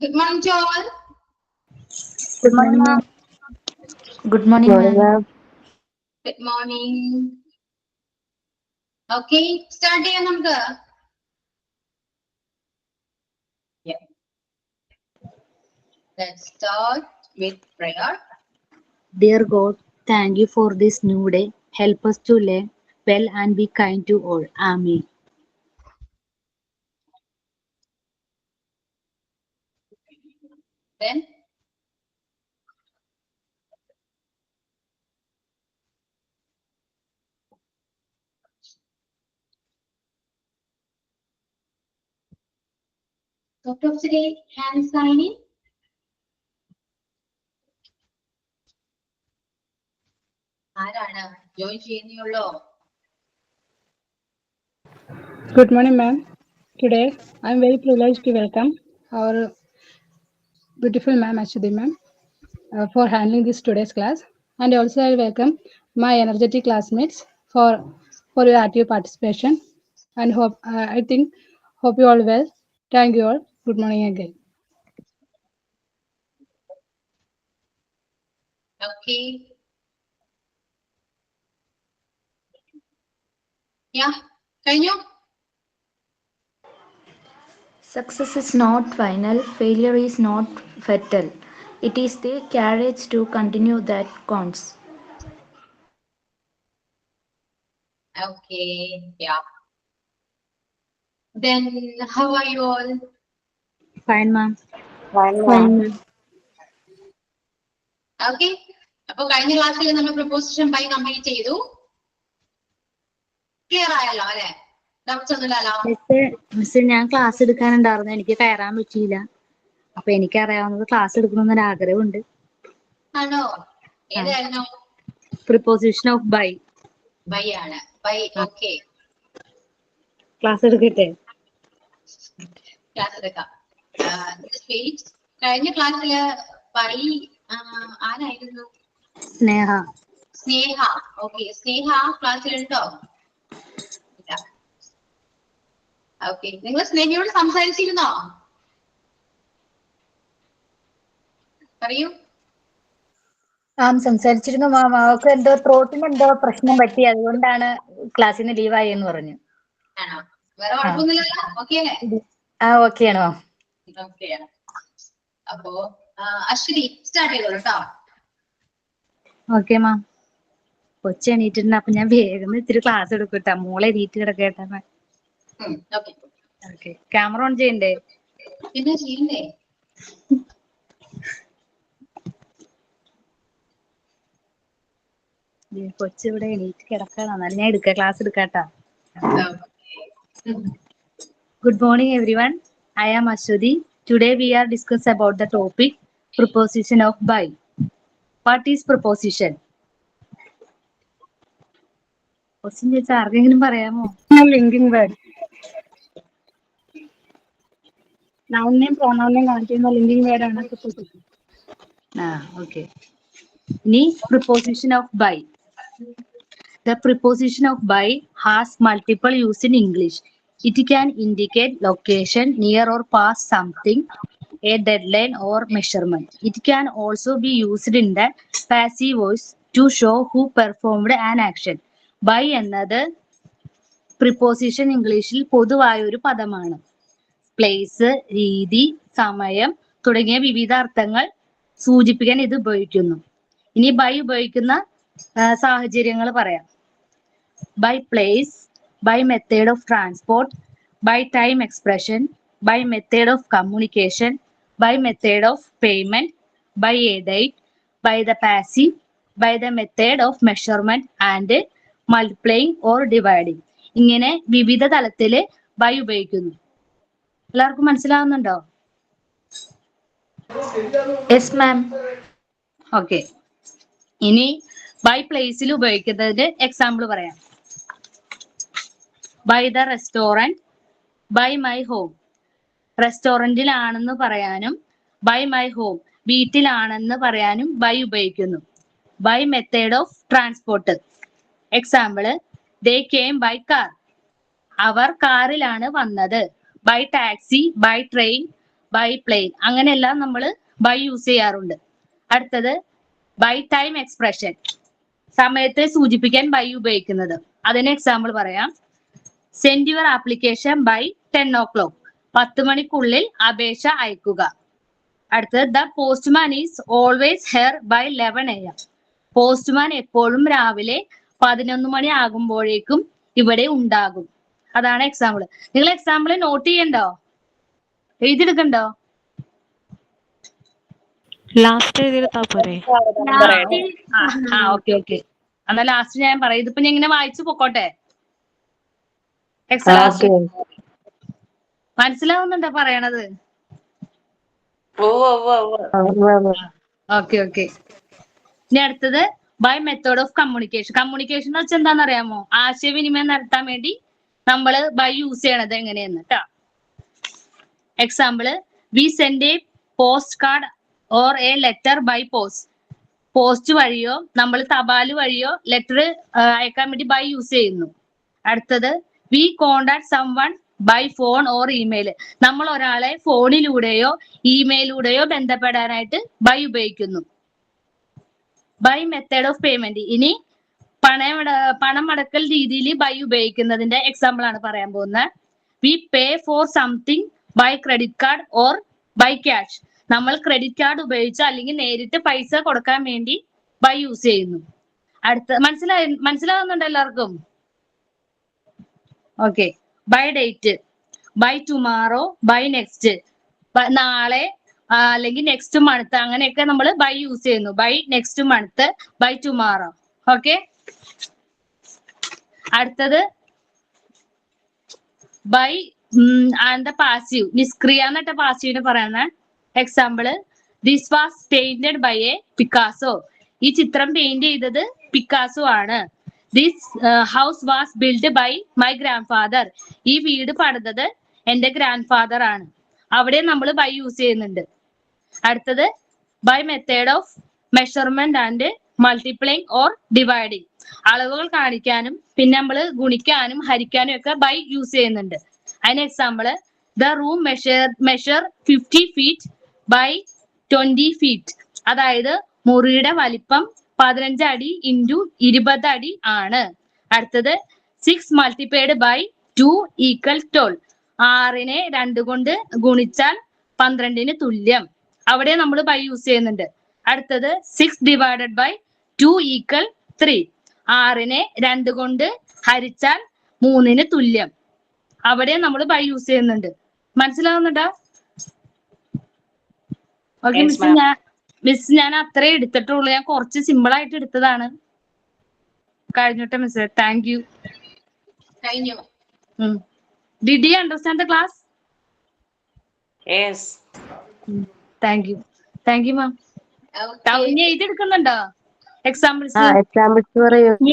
Good morning to all. Good morning, ma'am. Good morning, ma'am. Good morning. Okay, start ചെയ്യാം നമുക്ക്. Yeah. Let's start with prayer. Dear God, thank you for this new day. Help us to learn well and be kind to all. Amen. Then Dr. of the day, hand signing. ആരാണ് join ചെയ്യുന്നുള്ളോ? Good morning, ma'am. Today, I am very privileged to welcome our beautiful ma'am, Ashwati ma'am, for handling this today's class. And also, I welcome my energetic classmates for your active participation. And hope you all well. Thank you all. Good morning again. Okay. Yeah, കഴിഞ്ഞു. Success is not final, failure is not fatal. It is the courage to continue that counts. Okay, yeah. Then how are you all? Fine, ma'am. Okay. അപ്പൊ കഴിഞ്ഞ ക്ലാസ്സിൽ നമ്മൾ preposition by complete ചെയ്തു. Clear ആയല്ലോ അല്ലെ? Doubts ഒന്നുമില്ലല്ലോ? Miss ഞാൻ class എടുക്കാനുണ്ടായിരുന്നു, എനിക്ക് കയറാൻ പറ്റിയില്ല. അപ്പൊ എനിക്ക് അറിയാവുന്നത് ക്ലാസ് എടുക്കണമെന്നൊരു ആഗ്രഹമുണ്ട്. ആണോ? ഏതായിരുന്നു? Preposition of by. ബൈ ആണ്. ബൈ. ഓക്കെ, ക്ലാസ് എടുക്കട്ടെ? ക്ലാസ് എടുക്കാം. കഴിഞ്ഞ ക്ലാസ്സില് ബൈ ആരായിരുന്നു? സ്നേഹ. സ്നേഹ. ഓക്കെ, സ്നേഹ ക്ലാസ്സിലുണ്ടോ? ഇല്ല. ഓക്കെ, നിങ്ങൾ സ്നേഹയോട് സംസാരിച്ചിരുന്നോ? പറയൂ. സംസാരിച്ചിരുന്നു മാം. അവർക്ക് എന്തോ ത്രോട്ടിന് എന്തോ പ്രശ്നം പറ്റി, അതുകൊണ്ടാണ് ക്ലാസ്സിൽ നിന്ന് ലീവായി എന്ന് പറഞ്ഞു. ആണോ? വേറെ കുഴപ്പമൊന്നുമില്ലല്ലോ? ഓക്കെ അല്ലേ? ഓക്കെയാണോ? ഓക്കെയാണ്. അപ്പോ അശ്വതി സ്റ്റാർട്ട് ചെയ്തോളൂ കേട്ടോ. Okay ma'am. കൊച്ചു എണീറ്റിട്ടുണ്ട്, അപ്പൊ ഞാൻ വേഗം ഇത്തിരി ക്ലാസ് എടുക്കട്ടാ. മോളെ എണീറ്റ് കിടക്കേട്ടാ. ഓക്കെ, ക്യാമറ ഓൺ ചെയ്യണ്ടേ? പിന്നെ ചെയ്യണ്ടേ? കൊച്ചിവിടെ എണീറ്റ് കിടക്കണം, എന്നാലും ഞാൻ class എടുക്കാട്ടാ. Good morning, everyone. I am Ashwati. Today we are discuss about the topic preposition of by. What is preposition? Question ചോദിച്ചാൽ ആർക്കെങ്കിലും പറയാമോ? Linking word. Noun name, pronoun name കാണിക്കുന്ന linking word ആണ് preposition. Okay. Ni preposition of by. The preposition of by has multiple use in English. It can indicate location, near or past something, a deadline or measurement. It can also be used in the passive voice to show who performed an action. By എന്നത് preposition ഇംഗ്ലീഷിൽ പൊതുവായ ഒരു പദമാണ്. Place, രീതി, സമയം തുടങ്ങിയ വിവിധ അർത്ഥങ്ങൾ സൂചിപ്പിക്കാൻ ഇത് ഉപയോഗിക്കുന്നു. ഇനി ബൈ ഉപയോഗിക്കുന്ന സാഹചര്യങ്ങൾ പറയാം. By place, by method of transport, by time expression, by method of communication, by method of payment, by a date, by the passive, by the method of measurement and multiplying or dividing. ഇങ്ങനെ വിവിധ തലത്തില് by ഉപയോഗിക്കുന്നു. എല്ലാവർക്കും മനസ്സിലാവുന്നുണ്ടോ? Yes, ma'am. Okay. ഇനി by പ്ലേസിൽ ഉപയോഗിക്കുന്നതിന്റെ example പറയാം. By the restaurant, by my home. റെസ്റ്റോറന്റിലാണെന്ന് പറയാനും ബൈ മൈ ഹോം വീട്ടിലാണെന്ന് പറയാനും ബൈ ഉപയോഗിക്കുന്നു. By method of transport. Example, they came by car. അവർ കാറിലാണ് വന്നത്. By taxi, by train, by plane, അങ്ങനെയെല്ലാം നമ്മൾ ബൈ യൂസ് ചെയ്യാറുണ്ട്. അടുത്തത് ബൈ ടൈം എക്സ്പ്രഷൻ, സമയത്തെ സൂചിപ്പിക്കാൻ ബൈ ഉപയോഗിക്കുന്നത്. അതിന് എക്സാമ്പിൾ പറയാം. Send your application by 10 o'clock, 10 മണിക്കുള്ളിൽ അപേക്ഷ അയക്കുക. അടുത്തത് the postman is always here by 11 AM, postman എപ്പോഴും രാവിലെ 11 മണി ആകുമ്പോഴേക്കും ഇവിടെ ഉണ്ടാകും. അതാണ് എക്സാമ്പിൾ. നിങ്ങൾ എക്സാമ്പിൾ നോട്ട് ചെയ്യണ്ടോ, എഴുതിയെടുക്കണ്ടോ? ലാസ്റ്റ് എഴുതിയെടുത്താ പോരെ? ഓക്കെ ഓക്കെ, എന്നാ ലാസ്റ്റ് ഞാൻ പറയാം. ഇതിപ്പോ ഞാൻ ഇങ്ങനെ വായിച്ചു പൊക്കോട്ടെ. എക്സാം മനസ്സിലാവുന്നുണ്ടോ പറയണത്? Okay okay. ഇനി അടുത്തത് by method of communication. Communication എന്ന് വെച്ചാൽ എന്താണെന്ന് അറിയാമോ? ആശയവിനിമയം നടത്താൻ വേണ്ടി നമ്മൾ ബൈ യൂസ് ചെയ്യണത് എങ്ങനെയെന്ന് കേട്ടോ. Example, we send a post card or a letter by post. Post വഴിയോ നമ്മൾ തപാൽ വഴിയോ ലെറ്റർ അയക്കാൻ വേണ്ടി ബൈ യൂസ് ചെയ്യുന്നു. അടുത്തത് we contact someone by phone or email. നമ്മൾ ഒരാളെ ഫോണിലൂടെയോ ഇമെയിലൂടെയോ ബന്ധപ്പെടാനായിട്ട് ബൈ ഉപയോഗിക്കുന്നു. By method of payment. ഇനി പണം അടക്കൽ രീതിയിൽ ബൈ ഉപയോഗിക്കുന്നതിന്റെ എക്സാമ്പിൾ ആണ് പറയാൻ പോകുന്നത്. We pay for something by credit card or by cash. നമ്മൾ ക്രെഡിറ്റ് കാർഡ് ഉപയോഗിച്ച് അല്ലെങ്കിൽ നേരിട്ട് പൈസ കൊടുക്കാൻ വേണ്ടി ബൈ യൂസ് ചെയ്യുന്നു. അടുത്ത മനസ്സിലാവുന്നുണ്ടോ എല്ലാവർക്കും? Okay. By date, by tomorrow, by next, നാളെ അല്ലെങ്കിൽ നെക്സ്റ്റ് മന്ത്, അങ്ങനെയൊക്കെ നമ്മൾ ബൈ യൂസ് ചെയ്യുന്നു. By next month, by tomorrow. Okay. അടുത്തത് ബൈ ആൻഡ് പാസീവ്, നിഷ്ക്രിയ എന്നിട്ട് പാസീവിന് പറയുന്ന example, this was painted by a Picasso. ഈ ചിത്രം പെയിന്റ് ചെയ്തത് പിക്കാസോ ആണ്. This house was build by my grandfather. ഈ വീട് പണിതത് എന്റെ ഗ്രാൻഡ് ഫാദർ ആണ്. അവിടെ നമ്മൾ ബൈ യൂസ് ചെയ്യുന്നുണ്ട്. അടുത്തത് by method of measurement and multiplying or dividing. അളവുകൾ കാണിക്കാനും പിന്നെ നമ്മൾ ഗുണിക്കാനും ഹരിക്കാനും ഒക്കെ ബൈ യൂസ് ചെയ്യുന്നുണ്ട്. അതിന് example, the room measure 50 feet by 20 feet. അതായത് മുറിയുടെ വലിപ്പം 15 അടി ഇൻറ്റു 20 അടി ആണ്. അടുത്തത് 6 മൾട്ടിപ്ലൈഡ് ബൈ 2 ഈക്വൽ 12. 6നെ 2 കൊണ്ട് ഗുണിച്ചാൽ 12ന് തുല്യം. അവിടെ നമ്മൾ ബൈ യൂസ് ചെയ്യുന്നുണ്ട്. അടുത്തത് 6 ഡിവൈഡഡ് ബൈ 2 ഈക്വൽ 3. 6നെ 2 കൊണ്ട് ഹരിച്ചാൽ 3ന് തുല്യം. അവിടെ നമ്മൾ ബൈ യൂസ് ചെയ്യുന്നുണ്ട്. മനസ്സിലാവുന്നുണ്ടോ? ഓക്കെ മിസ്, ഞാൻ അത്രേ എടുത്തിട്ടുള്ളൂ. ഞാൻ കുറച്ച് സിമ്പിൾ ആയിട്ട് എടുത്തതാണ്. കഴിഞ്ഞോട്ടെ മിസ്. Thank you. കഴിഞ്ഞു. Did you understand the class? Yes. Thank you. Thank you ma'am. ഇനി എഴുതിയെടുക്കുന്നുണ്ടോ എക്സാമ്പിൾസ്?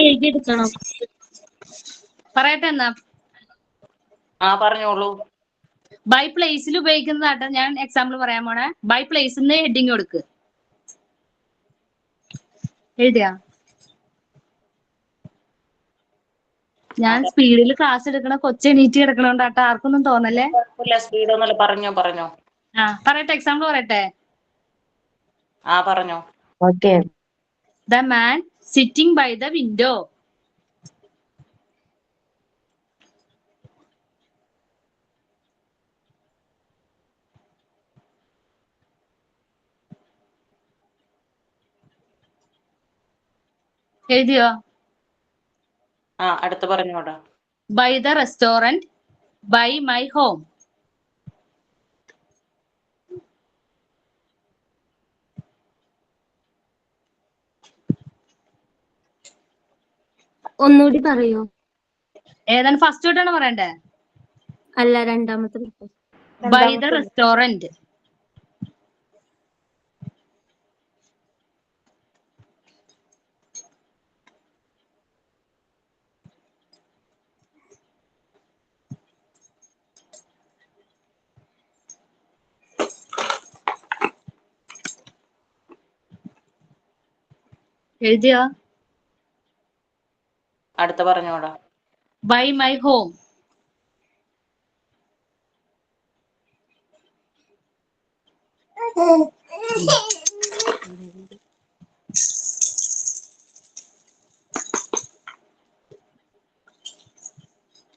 എഴുതിയെടുക്കണം. പറയട്ടെ എന്നാ. പറഞ്ഞോളൂ. ബൈ പ്ലേസിൽ ഉപയോഗിക്കുന്നതാട്ടെ ഞാൻ എക്സാമ്പിൾ പറയാൻ പോണേ. ബൈ പ്ലേസിന്ന് ഹെഡിങ് കൊടുക്ക്. എഴുതിയാ? ഞാൻ സ്പീഡിൽ ക്ലാസ് എടുക്കണ കൊച്ചെണീറ്റ് കിടക്കണോണ്ടാട്ടോ, ആർക്കൊന്നും തോന്നല്ലേ. സ്പീഡ് ഒന്നുമില്ല, പറഞ്ഞോ. പറയട്ടെ, എക്സാമ്പിൾ പറയട്ടെ. പറഞ്ഞോ. Okay. The man sitting by the window. എഴുതിയോ? അടുത്ത് പറഞ്ഞോടാ. By the restaurant by my home. ഒന്നുകൂടി പറയൂ. ഏതാണ് ഫസ്റ്റ് തൊട്ടാണ് പറയണ്ടേ? അല്ല, രണ്ടാമത്തെ. By the restaurant. എഴുതിയോ? അടുത്ത് പറഞ്ഞോടാ. By my home.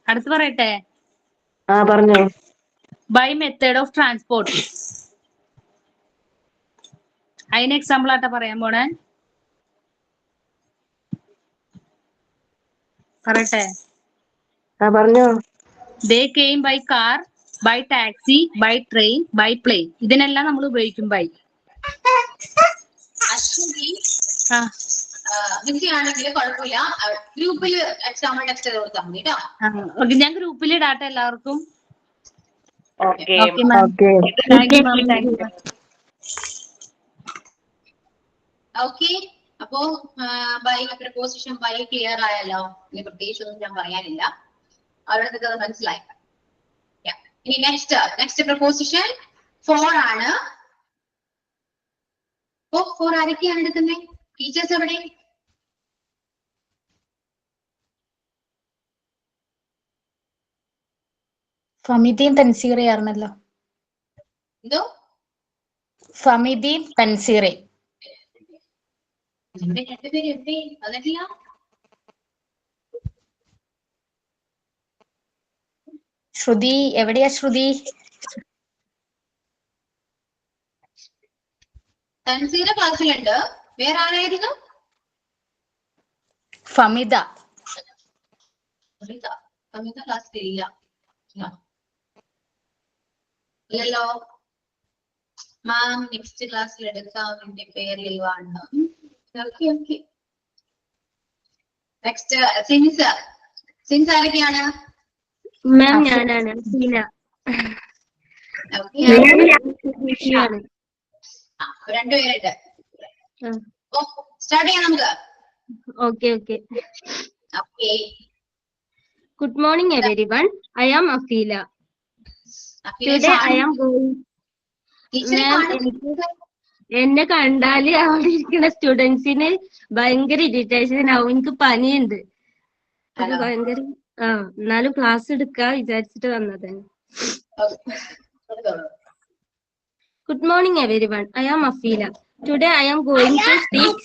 അടുത്ത് പറയട്ടെ. പറഞ്ഞോ. By method of transport. അതിന് എക്സാമ്പിൾ ആയിട്ടാ പറയാൻ പോണേ. പറയട്ടെ. പറഞ്ഞോ. They came by car, by taxi, by train, by plane. ഇതിനെല്ലാം നമ്മൾ ഉപയോഗിക്കും ബൈ. അശ്വതി ആ വിജയാണെങ്കിൽ കുഴപ്പമില്ല, ഗ്രൂപ്പിൽ എക്സാമ്പിൾ ടെക്സ്റ്റ് ചെയ്ത് കൊടുത്താൽ മതി കേട്ടോ. ഓക്കെ, ഞാൻ ഗ്രൂപ്പിൽ ഇടാട്ടെ എല്ലാവർക്കും. Okay. Okay ma'am, thank you ma'am, thank U. Okay, അപ്പോ ബൈ പ്രപ്പോസിഷൻ ബൈ ക്ലിയർ ആയല്ലോ. ഇനി പ്രത്യേകിച്ച് ഒന്നും ഞാൻ പറയാനില്ല, അവരുടെ അത് മനസ്സിലായി. ഇനി നെക്സ്റ്റ് പ്രപ്പോസിഷൻ 4 ആണ്. ഓ 4 ആരൊക്കെയാണ് എടുക്കുന്നത്? ടീച്ചേഴ്സ് എവിടെ? ഫമിദയും തൻസീറയായിരുന്നല്ലോ. എന്തോ ഫമിദയും തൻസീറയും. രണ്ടുപേരും എവിടെ? അതല്ല, ശ്രുതി എവിടെയാ? ശ്രുതി തൻസീറ ക്ലാസ്സിലുണ്ട്. വേറെ ആരായിരുന്നു? ഫമിദ. കവിത ക്ലാസ്സിലില്ല. ഇല്ലല്ലോ മാം, നെക്സ്റ്റ് ക്ലാസ്സിൽ എടുക്കാം. എന്റെ പേരിൽ വന്നു. ഓക്കെ. നെക്സ്റ്റ് സിൻസ് ആരൊക്കെയാണ്? മാം ഞാനാണ് സീന. Okay. ാണ്. രണ്ടുപേരുണ്ട്. ഓ സ്റ്റാർട്ട് ചെയ്യാം നമുക്ക്. Okay okay. Okay, Good morning everyone. I am Afila. Today I am going. Ma'am, എന്നെ കണ്ടാല് അവിടെ ഇരിക്കുന്ന സ്റ്റുഡൻസിന് ഭയങ്കര ഇറിറ്റേഷൻ ആവും. എനിക്ക് പനിയുണ്ട്. അത് ഭയങ്കര എന്നാലും ക്ലാസ് എടുക്കാ വിചാരിച്ചിട്ട് വന്നതാണ്. Good morning everyone. I am Afila. Today I am going to speak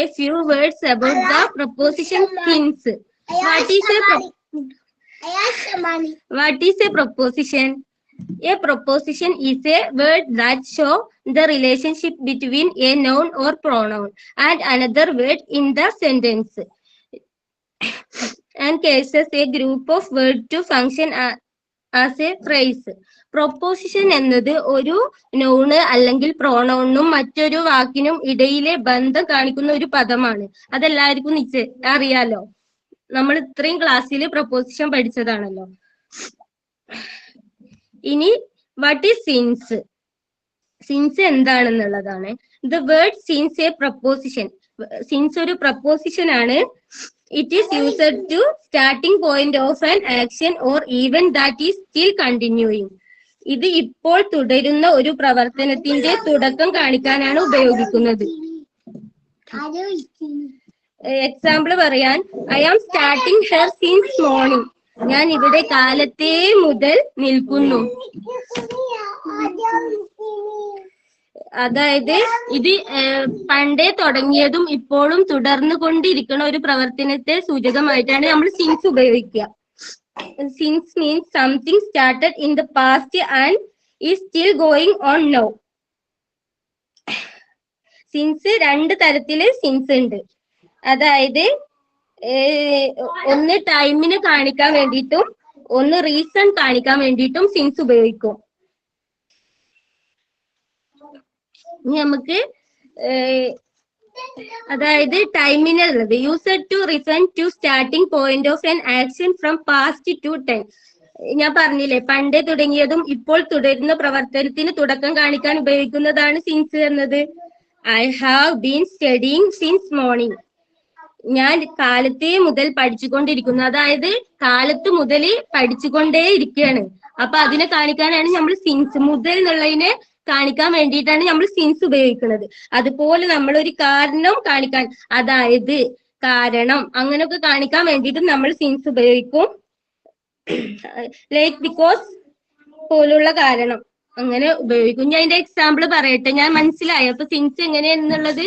a few words about the preposition since. What is a preposition? A preposition is a word that shows the relationship between a noun or pronoun and another word in the sentence and cases a group of words to function as a phrase. Proposition എന്നത് ഒരു noun അല്ലെങ്കിൽ പ്രോണൗണിനും മറ്റൊരു വാക്കിനും ഇടയിലെ ബന്ധം കാണിക്കുന്ന ഒരു പദമാണ്. അതെല്ലാവർക്കും അറിയാലോ. നമ്മൾ ഇത്രയും ക്ലാസ്സിൽ പ്രൊപ്പോസിഷൻ പഠിച്ചതാണല്ലോ. ഇനി വാട്ട് ഈസ് സിൻസ്? സിൻസ് എന്താണെന്നുള്ളതാണ്. The word since a preposition. Since ഒരു പ്രൊപ്പോസിഷൻ ആണ്. It is used to starting point of an action or event that is still continuing. ഇത് ഇപ്പോൾ തുടരുന്ന ഒരു പ്രവർത്തനത്തിന്റെ തുടക്കം കാണിക്കാനാണ് ഉപയോഗിക്കുന്നത്. എക്സാമ്പിൾ പറയാൻ, I am starting here since morning. ഞാൻ ഇവിടെ കാലത്തെ മുതൽ നിൽക്കുന്നു. അതായത് ഇത് പണ്ടേ തുടങ്ങിയതും ഇപ്പോഴും തുടർന്നു കൊണ്ടിരിക്കുന്ന ഒരു പ്രവർത്തനത്തെ സൂചകമായിട്ടാണ് നമ്മൾ സിൻസ് ഉപയോഗിക്കുക. Since means something started in the past and is still going on now. Since രണ്ട് തരത്തില് സിൻസ് ഉണ്ട്. അതായത് ഒന്ന് ടൈമിന് കാണിക്കാൻ വേണ്ടിയിട്ടും ഒന്ന് റീസൺ കാണിക്കാൻ വേണ്ടിയിട്ടും സിൻസ് ഉപയോഗിക്കും. ഇനി നമുക്ക് അതായത് ടൈമിനുള്ളത് used to refer to starting point of an action from past to time. ഞാൻ പറഞ്ഞില്ലേ, പണ്ടേ തുടങ്ങിയതും ഇപ്പോൾ തുടരുന്ന പ്രവർത്തനത്തിന് തുടക്കം കാണിക്കാൻ ഉപയോഗിക്കുന്നതാണ് സിൻസ് എന്നത്. I have been studying since morning. ഞാൻ കാലത്തെ മുതൽ പഠിച്ചുകൊണ്ടിരിക്കുന്നു. അതായത് കാലത്ത് മുതൽ പഠിച്ചുകൊണ്ടേ ഇരിക്കുകയാണ്. അപ്പൊ അതിനെ കാണിക്കാനാണ് നമ്മൾ സിൻസ്, മുതൽ എന്നുള്ളതിനെ കാണിക്കാൻ വേണ്ടിയിട്ടാണ് നമ്മൾ സിൻസ് ഉപയോഗിക്കുന്നത്. അതുപോലെ നമ്മൾ ഒരു കാരണം കാണിക്കാൻ, അതായത് കാരണം അങ്ങനെയൊക്കെ കാണിക്കാൻ വേണ്ടിയിട്ട് നമ്മൾ സിൻസ് ഉപയോഗിക്കും. ലൈക്ക് ബിക്കോസ് പോലുള്ള കാരണം. അങ്ങനെ ഉപയോഗിക്കും. ഞാൻ അതിന്റെ എക്സാമ്പിൾ പറയട്ടെ. ഞാൻ മനസ്സിലായി. അപ്പൊ സിൻസ് എങ്ങനെയാണെന്നുള്ളത്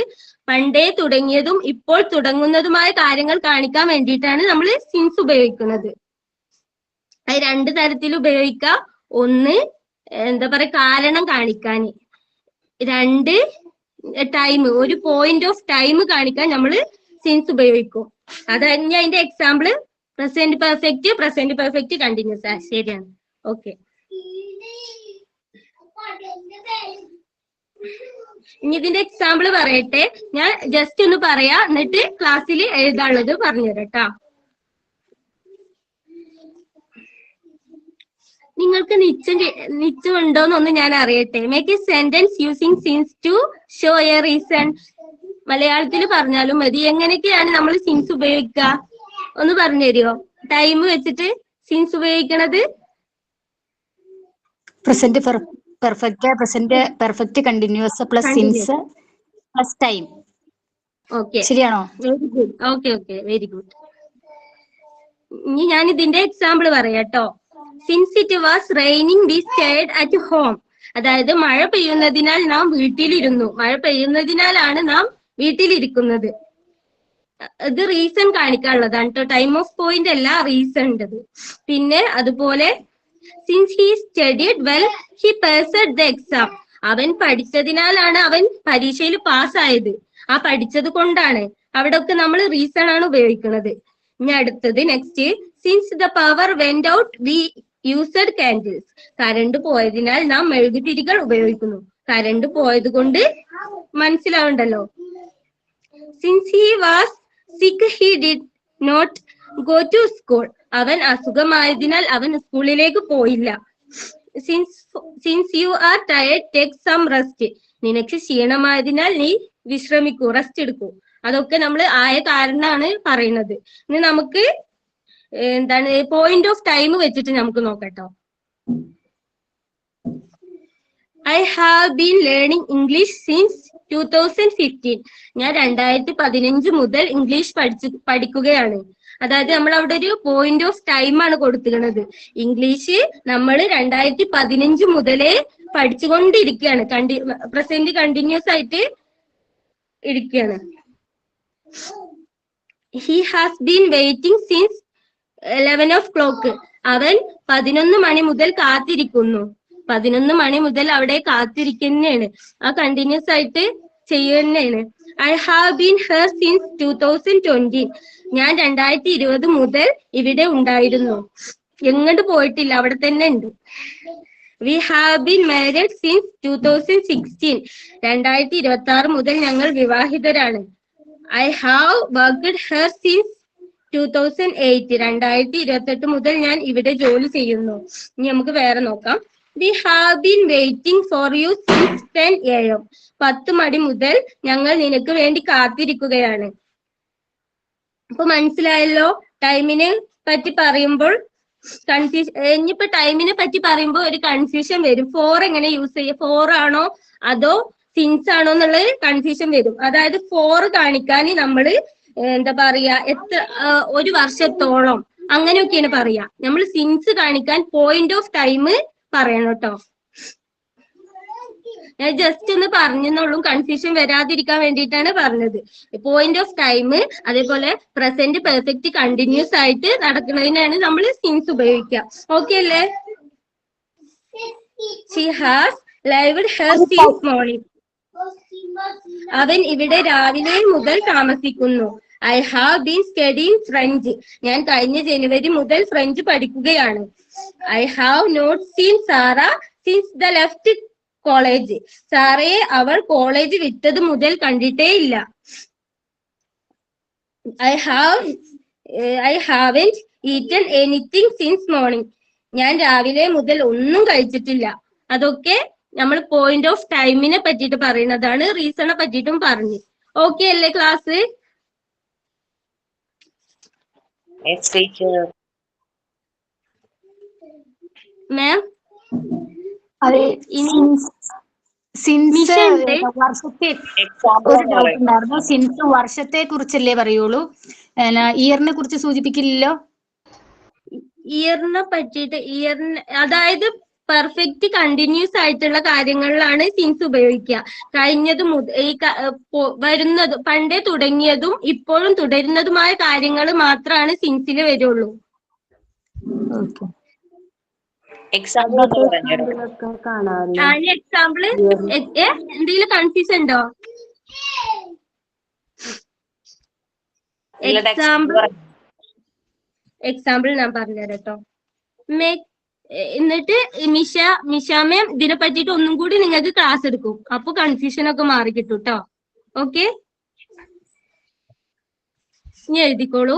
പണ്ടേ തുടങ്ങിയതും ഇപ്പോൾ തുടങ്ങുന്നതുമായ കാര്യങ്ങൾ കാണിക്കാൻ വേണ്ടിയിട്ടാണ് നമ്മൾ സിൻസ് ഉപയോഗിക്കുന്നത്. അത് രണ്ട് തരത്തിൽ ഉപയോഗിക്കാം. ഒന്ന് എന്താ പറയാ കാരണം കാണിക്കാൻ, രണ്ട് ടൈം, ഒരു പോയിന്റ് ഓഫ് ടൈം കാണിക്കാൻ നമ്മൾ സിൻസ് ഉപയോഗിക്കും. അത് ഞാൻ അതിന്റെ എക്സാമ്പിൾ പ്രസന്റ് പെർഫെക്റ്റ് കണ്ടിന്യൂസ്. ശരിയാണ്. ഓക്കെ, ഇനി ഇതിന്റെ എക്സാമ്പിൾ പറയട്ടെ. ഞാൻ ജസ്റ്റ് ഒന്ന് പറയാ, എന്നിട്ട് ക്ലാസ്സിൽ എഴുതാനുള്ളത് പറഞ്ഞുതരാം കേട്ടോ. നിങ്ങൾക്ക് നിശ്ചയം ഉണ്ടോന്നൊന്ന് ഞാൻ അറിയട്ടെ. Make a sentence using since to show A reason. മലയാളത്തിൽ പറഞ്ഞാലും മതി. എങ്ങനെയൊക്കെയാണ് നമ്മൾ സിൻസ് ഉപയോഗിക്കുക ഒന്ന് പറഞ്ഞു തരുമോ? ടൈം വെച്ചിട്ട് സിൻസ് ഉപയോഗിക്കണത് present perfect continuous plus since plus time. Okay, ശരിയാണോ? Very good. Okay, very good. ഇനി ഞാൻ ഇതിന്റെ എക്സാമ്പിൾ പറയാട്ടോ. Since it was raining we stayed at home. അതായത് മഴ പെയ്യുന്നതിനാൽ നാം വീട്ടിലിരുന്നു. മഴ പെയ്യുന്നതിനാലാണ് നാം വീട്ടിലിരിക്കുന്നത്. ഇത് റീസൺ കാണിക്കാനുള്ളതാണ് കേട്ടോ. ടൈം ഓഫ് പോയിന്റ് അല്ല, റീസൺ ഉണ്ടത്. പിന്നെ അതുപോലെ since he studied well he passed the exam. അവൻ പഠിച്ചതിനാലാണ് അവൻ പരീക്ഷയിൽ പാസ്സായത്. ആ പഠിച്ചത് കൊണ്ടാണ്. അവിടെ ഒക്കെ നമ്മൾ റീസൺ ആണ് ഉപയോഗിക്കുന്നത്. ഇനി അടുത്തത് next, since the power went out we used candles. Current പോയതിനാൽ നാം മെഴുകുതിരികൾ ഉപയോഗിക്കുന്നു. കരണ്ട് പോയത് കൊണ്ട് മനസ്സിലാവുണ്ടല്ലോ. Since he was sick he did not go to school. അവൻ അസുഖമായതിനാൽ അവൻ സ്കൂളിലേക്ക് പോയില്ല. Since you are tired take some rest. നിനക്ക് ക്ഷീണമായതിനാൽ നീ വിശ്രമിക്കൂ, റെസ്റ്റ് എടുക്കൂ. അതൊക്കെ നമ്മൾ ആയ കാരണമാണ് പറയുന്നത്. ഇനി നമുക്ക് എന്താണ് പോയിന്റ് ഓഫ് ടൈം വെച്ചിട്ട് നമുക്ക് നോക്കട്ടോ. I have been learning English since 2015. ഞാൻ 2015 മുതൽ ഇംഗ്ലീഷ് പഠിക്കുകയാണ്. അതായത് നമ്മൾ അവിടെ ഒരു പോയിന്റ് ഓഫ് ടൈം ആണ് കൊടുത്തിരിക്കുന്നത്. ഇംഗ്ലീഷ് നമ്മൾ 2015 മുതലേ പഠിച്ചുകൊണ്ടിരിക്കുകയാണ്. പ്രസന്റ് കണ്ടിന്യൂസ് ആയിട്ട് ഇരിക്കുകയാണ്. He has been waiting since 11 o'clock. അവൻ 11 മണി മുതൽ കാത്തിരിക്കുന്നു. 11 മണി മുതൽ അവിടെ കാത്തിരിക്കുന്നതാണ്. ആ കണ്ടിന്യൂസ് ആയിട്ട് ചെയ്യുന്നതാണ്. I have been here since 2020. ഞാൻ 2020 മുതൽ ഇവിടെ ഉണ്ടായിരുന്നു. എങ്ങോട്ട് പോയിട്ടില്ല, അവിടെ തന്നെ ഉണ്ട്. We have been married since 2016. 2026 മുതൽ ഞങ്ങൾ വിവാഹിതരാണ്. I have worked here since 2008. 2028 മുതൽ ഞാൻ ഇവിടെ ജോലി ചെയ്യുന്നു. ഇനി നമുക്ക് വേറെ നോക്കാം. V have been waiting for you since 10 AM. 10 മണി മുതൽ ഞങ്ങൾ നിനക്ക് വേണ്ടി കാത്തിരിക്കുകയാണ്. അപ്പൊ മനസ്സിലായല്ലോ ടൈമിനെ പറ്റി പറയുമ്പോൾ കൺഫ്യൂഷൻ. ഇനിയിപ്പോ ടൈമിനെ പറ്റി പറയുമ്പോൾ ഒരു കൺഫ്യൂഷൻ വരും. ഫോർ എങ്ങനെ യൂസ് ചെയ്യുക, ഫോർ ആണോ അതോ സിൻസ് ആണോ എന്നുള്ളത് കൺഫ്യൂഷൻ വരും. അതായത് ഫോർ കാണിക്കാൻ നമ്മൾ എന്താ പറയാ, ഒരു വർഷത്തോളം അങ്ങനെയൊക്കെയാണ് പറയാ. നമ്മൾ സിൻസ് കാണിക്കാൻ പോയിന്റ് ഓഫ് ടൈം പറയണം കേട്ടോ. ഞാൻ ജസ്റ്റ് ഒന്ന് പറഞ്ഞെന്നുള്ളൂ, കൺഫ്യൂഷൻ വരാതിരിക്കാൻ വേണ്ടിയിട്ടാണ് പറഞ്ഞത്. പോയിന്റ് ഓഫ് ടൈം അതേപോലെ പ്രസന്റ് പെർഫെക്റ്റ് കണ്ടിന്യൂസ് ആയിട്ട് നടക്കുന്നതിനാണ് നമ്മൾ സിൻസ് ഉപയോഗിക്കുക. ഓക്കെ അല്ലേ? She has lived her since morning. അവൻ ഇവിടെ രാവിലെ മുതൽ താമസിക്കുന്നു. I have been studying French. ഞാൻ കഴിഞ്ഞ ജനുവരി മുതൽ ഫ്രഞ്ച് പഠിക്കുകയാണ്. I have not seen Sara since the left college. സാറയെ അവൾ കോളേജ് വിട്ടത് മുതൽ കണ്ടിട്ടേ ഇല്ല. I haven't eaten anything since morning. ഞാൻ രാവിലെ മുതൽ ഒന്നും കഴിച്ചിട്ടില്ല. അതൊക്കെ നമ്മൾ പോയിന്റ് ഓഫ് ടൈമിനെ പറ്റിയിട്ട് പറയുന്നതാണ്. റീസണെ പറ്റിയിട്ടും പറഞ്ഞു. ഓക്കെ അല്ലേ ക്ലാസ്? മാം സിൻസ് വർഷത്തെ ഒരു ഡൗട്ട് ഉണ്ടായിരുന്നു. സിൻസ് വർഷത്തെ കുറിച്ചല്ലേ പറയുള്ളൂ, ഇയറിനെ കുറിച്ച് സൂചിപ്പിക്കില്ലല്ലോ. ഇയറിനെ പറ്റിയിട്ട് അതായത് പെർഫെക്റ്റ് കണ്ടിന്യൂസ് ആയിട്ടുള്ള കാര്യങ്ങളിലാണ് സിൻസ് ഉപയോഗിക്കുക. കഴിഞ്ഞതും വരുന്നതും പണ്ടേ തുടങ്ങിയതും ഇപ്പോഴും തുടരുന്നതുമായ കാര്യങ്ങൾ മാത്രമാണ് സിൻസിൽ വരുള്ളൂ. എക്സാമ്പിൾ ഒന്ന് പറഞ്ഞുതരോ? എക്സാമ്പിള് എന്തെങ്കിലും കൺഫ്യൂഷൻ ഉണ്ടോ? എക്സാമ്പിൾ ഞാൻ പറഞ്ഞുതരാം കേട്ടോ. എന്നിട്ട് മിഷാമേം ഇതിനെ പറ്റിയിട്ട് ഒന്നും കൂടി നിങ്ങൾക്ക് ക്ലാസ് എടുക്കും. അപ്പൊ കൺഫ്യൂഷൻ ഒക്കെ മാറി കിട്ടും കേട്ടോ. ഓക്കെ, ഇനി എഴുതിക്കോളൂ.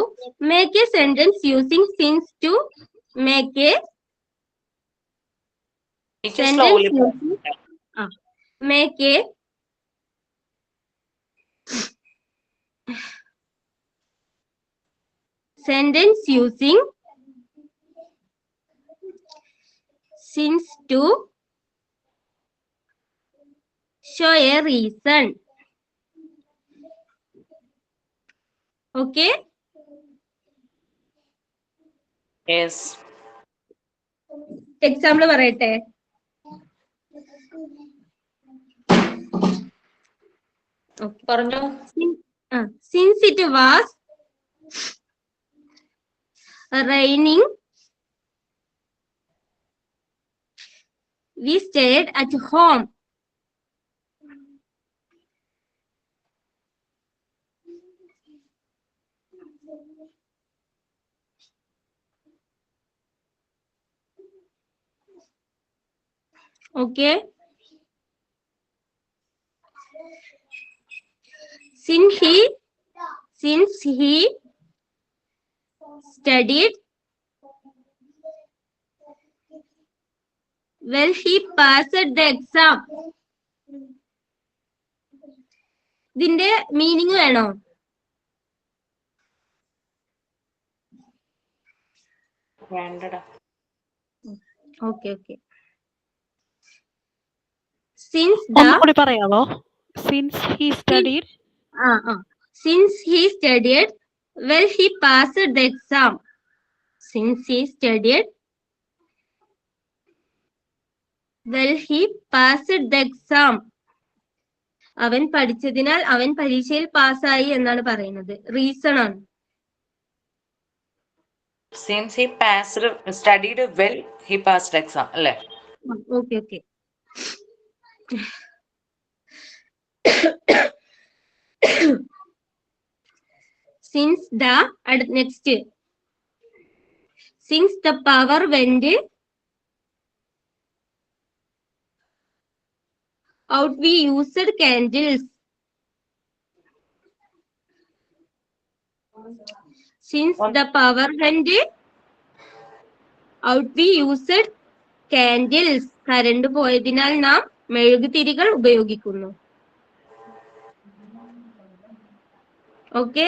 Make a sentence using since to make a make a sentence using since to show a reason. Okay? Yes. Example പറയട്ടെ. പറഞ്ഞോ. Since it was raining, we stayed at home. Okay. Since he studied well, he passed the exam. ഇതിന്റെ meaning വേണോ? വേണ്ടടാ. Okay okay. ഒന്നുകൂടി പറയാമോ? Since he studied well, he passed the exam. Since he studied well, he passed the exam. അവൻ പഠിച്ചതിനാൽ അവൻ പരീക്ഷയിൽ പാസ്സായി എന്നാണ് പറയുന്നത്. റീസൺ ആണ്. Since he studied well, he passed the exam. അല്ലേ? Okay okay. Since the power went out, we used candles. Since the power went out, we used candles. Current പോയതിനാൽ നാം മെഴുകുതിരികൾ ഉപയോഗിക്കുന്നു. ഓക്കെ,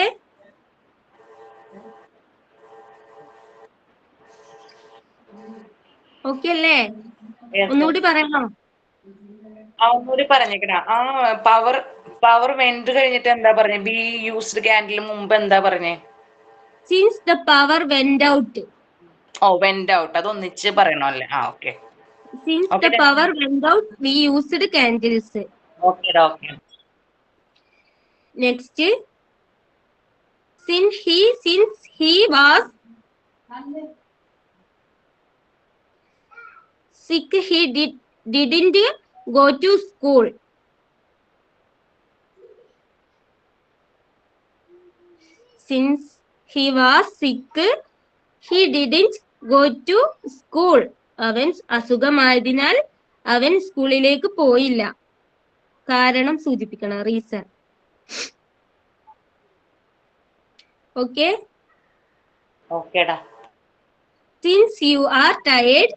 ഓക്കെ അല്ലേ? ഒന്നുകൂടി പറയണോ? ഒന്നുകൂടി പറഞ്ഞേക്കടാ. പവർ വെന്റ് കഴിഞ്ഞിട്ട് എന്താ പറഞ്ഞേ? ബി യൂസ്ഡ് ക്യാൻഡിൽ മുമ്പ് എന്താ പറഞ്ഞേ? Since the power went out. Went out. അതൊന്നിച്ച് പറയണോ അല്ലേ? Okay. Since the power went out, we used candles. Okay. Next, since he was sick, he didn't go to school. Since he was sick, he didn't go to school. അവൻ അസുഖമായതിനാൽ അവൻ സ്കൂളിലേക്ക് പോയില്ല. കാരണം സൂചിപ്പിക്കണം, reason. Okay. ഓക്കേടാ. Since you are tired,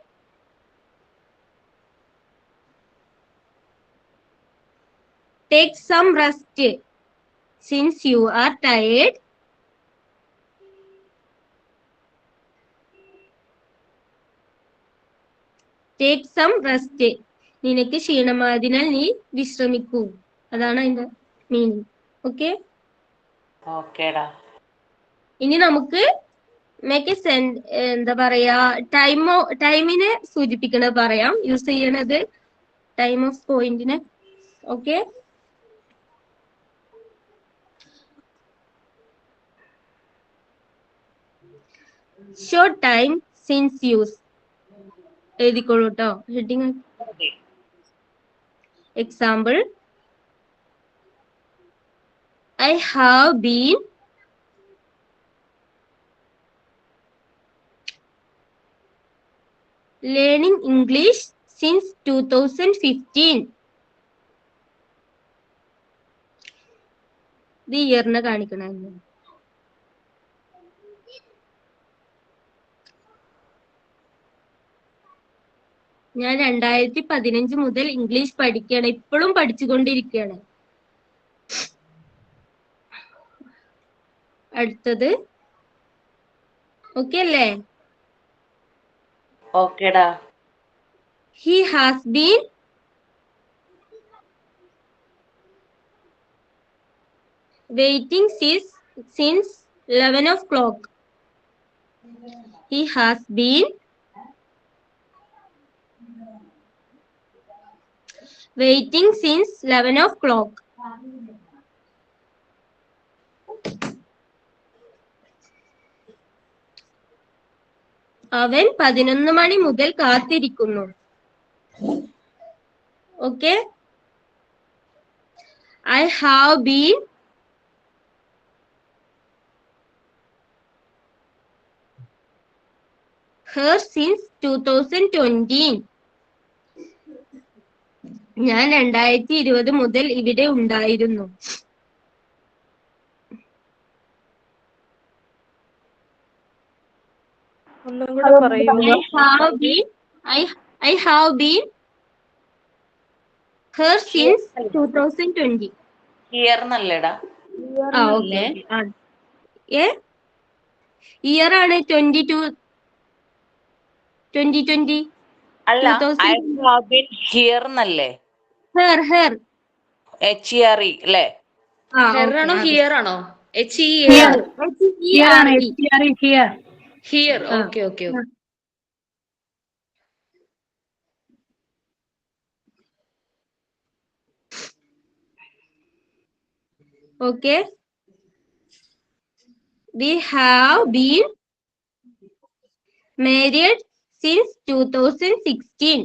take some rest. Since you are tired, take some rest. നിനക്ക് ക്ഷീണമായതിനാൽ നീ വിശ്രമിക്കൂ. അതാണ് അതിന്റെ മീനിങ്. ഓക്കെ. ഓക്കേടാ. ഇനി നമുക്ക് മേക്ക് സെൻഡ് എന്താ പറയാ ടൈമിനെ സൂചിപ്പിക്കണത് പറയാം യൂസ് ചെയ്യണത് ടൈം ഓഫ് പോയിന്റിന്. Okay, short time since use എഴുതിക്കോളൂ കേട്ടോ heading. Example, I have been learning English since 2015. ഇത് ഇയറിനെ കാണിക്കണമായിരുന്നു. ഞാൻ 2015 മുതൽ ഇംഗ്ലീഷ് പഠിക്കുകയാണ്, ഇപ്പോഴും പഠിച്ചുകൊണ്ടിരിക്കുകയാണ്. അടുത്തത് ഓക്കെ അല്ലേ? ഓക്കേടാ. He has been waiting since 11 o'clock. He has been waiting since 11 o'clock. അവൻ 11 മണി മുതൽ കാത്തിരിക്കുന്നു. Okay, I have been here since 2020. ഞാൻ 2020 മുതൽ ഇവിടെ ഉണ്ടായിരുന്നു. ഒന്നും കൂടെ പറയൂ. I have been here since 2020. Here നല്ലേടാ. ഓക്കെ, ഇയർ ആണ് 2020. അല്ല, ഐ ഹാവ് ബീൻ ഹിയർ നല്ലേ? ഹെർ HERE അല്ലേ? ഹെർ ആണോ ഹിയർ ആണോ? Here. Here. Okay okay. Okay, we have been married since 2016.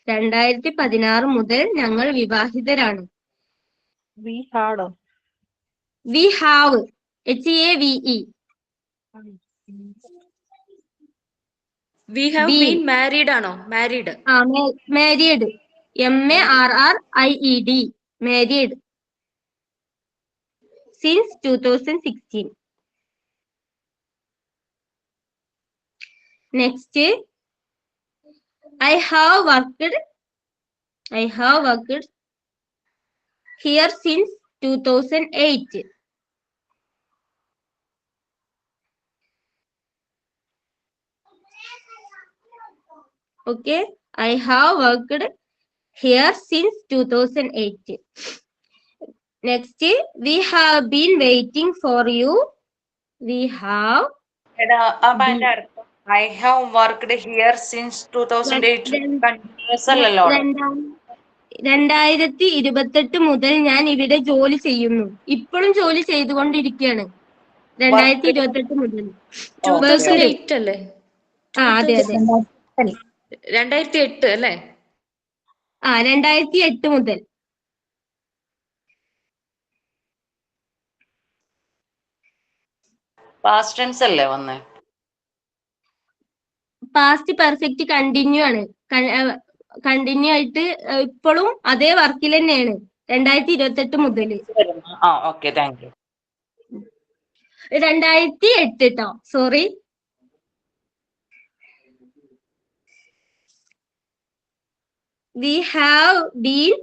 2016 മുതൽ ഞങ്ങൾ വിവാഹിതരാണ്. We had. We have, HAVE. We have been married ആണോ? Married. married, MARRIED, married since 2016. Next, I have worked here since 2008. Okay, I have worked here since 2008. Next, we have been waiting for you. We have എടാ, അപ്പൊ അതിന്റെ അർത്ഥം I have worked here since 2008 continuous അല്ലല്ലോ? 2028 മുതൽ ഞാൻ ഇവിടെ ജോലി ചെയ്യുന്നു. ഇപ്പോഴും ജോലി ചെയ്തുകൊണ്ടിരിക്കുകയാണ്. 2028 മുതൽ. 2008 അല്ലേ? അതെ 2008 അല്ലേ? 2008 മുതൽ. പാസ്റ്റ് ടെൻസ് അല്ലേ വന്നേ? പാസ്റ്റ് പെർഫെക്റ്റ് കണ്ടിന്യൂ ആണ്. കണ്ടിന്യൂ ആയിട്ട് ഇപ്പോഴും അതേ വർക്കിൽ തന്നെയാണ് 2028 മുതൽ. Okay, thank U. 2008 കേട്ടോ, sorry. We have been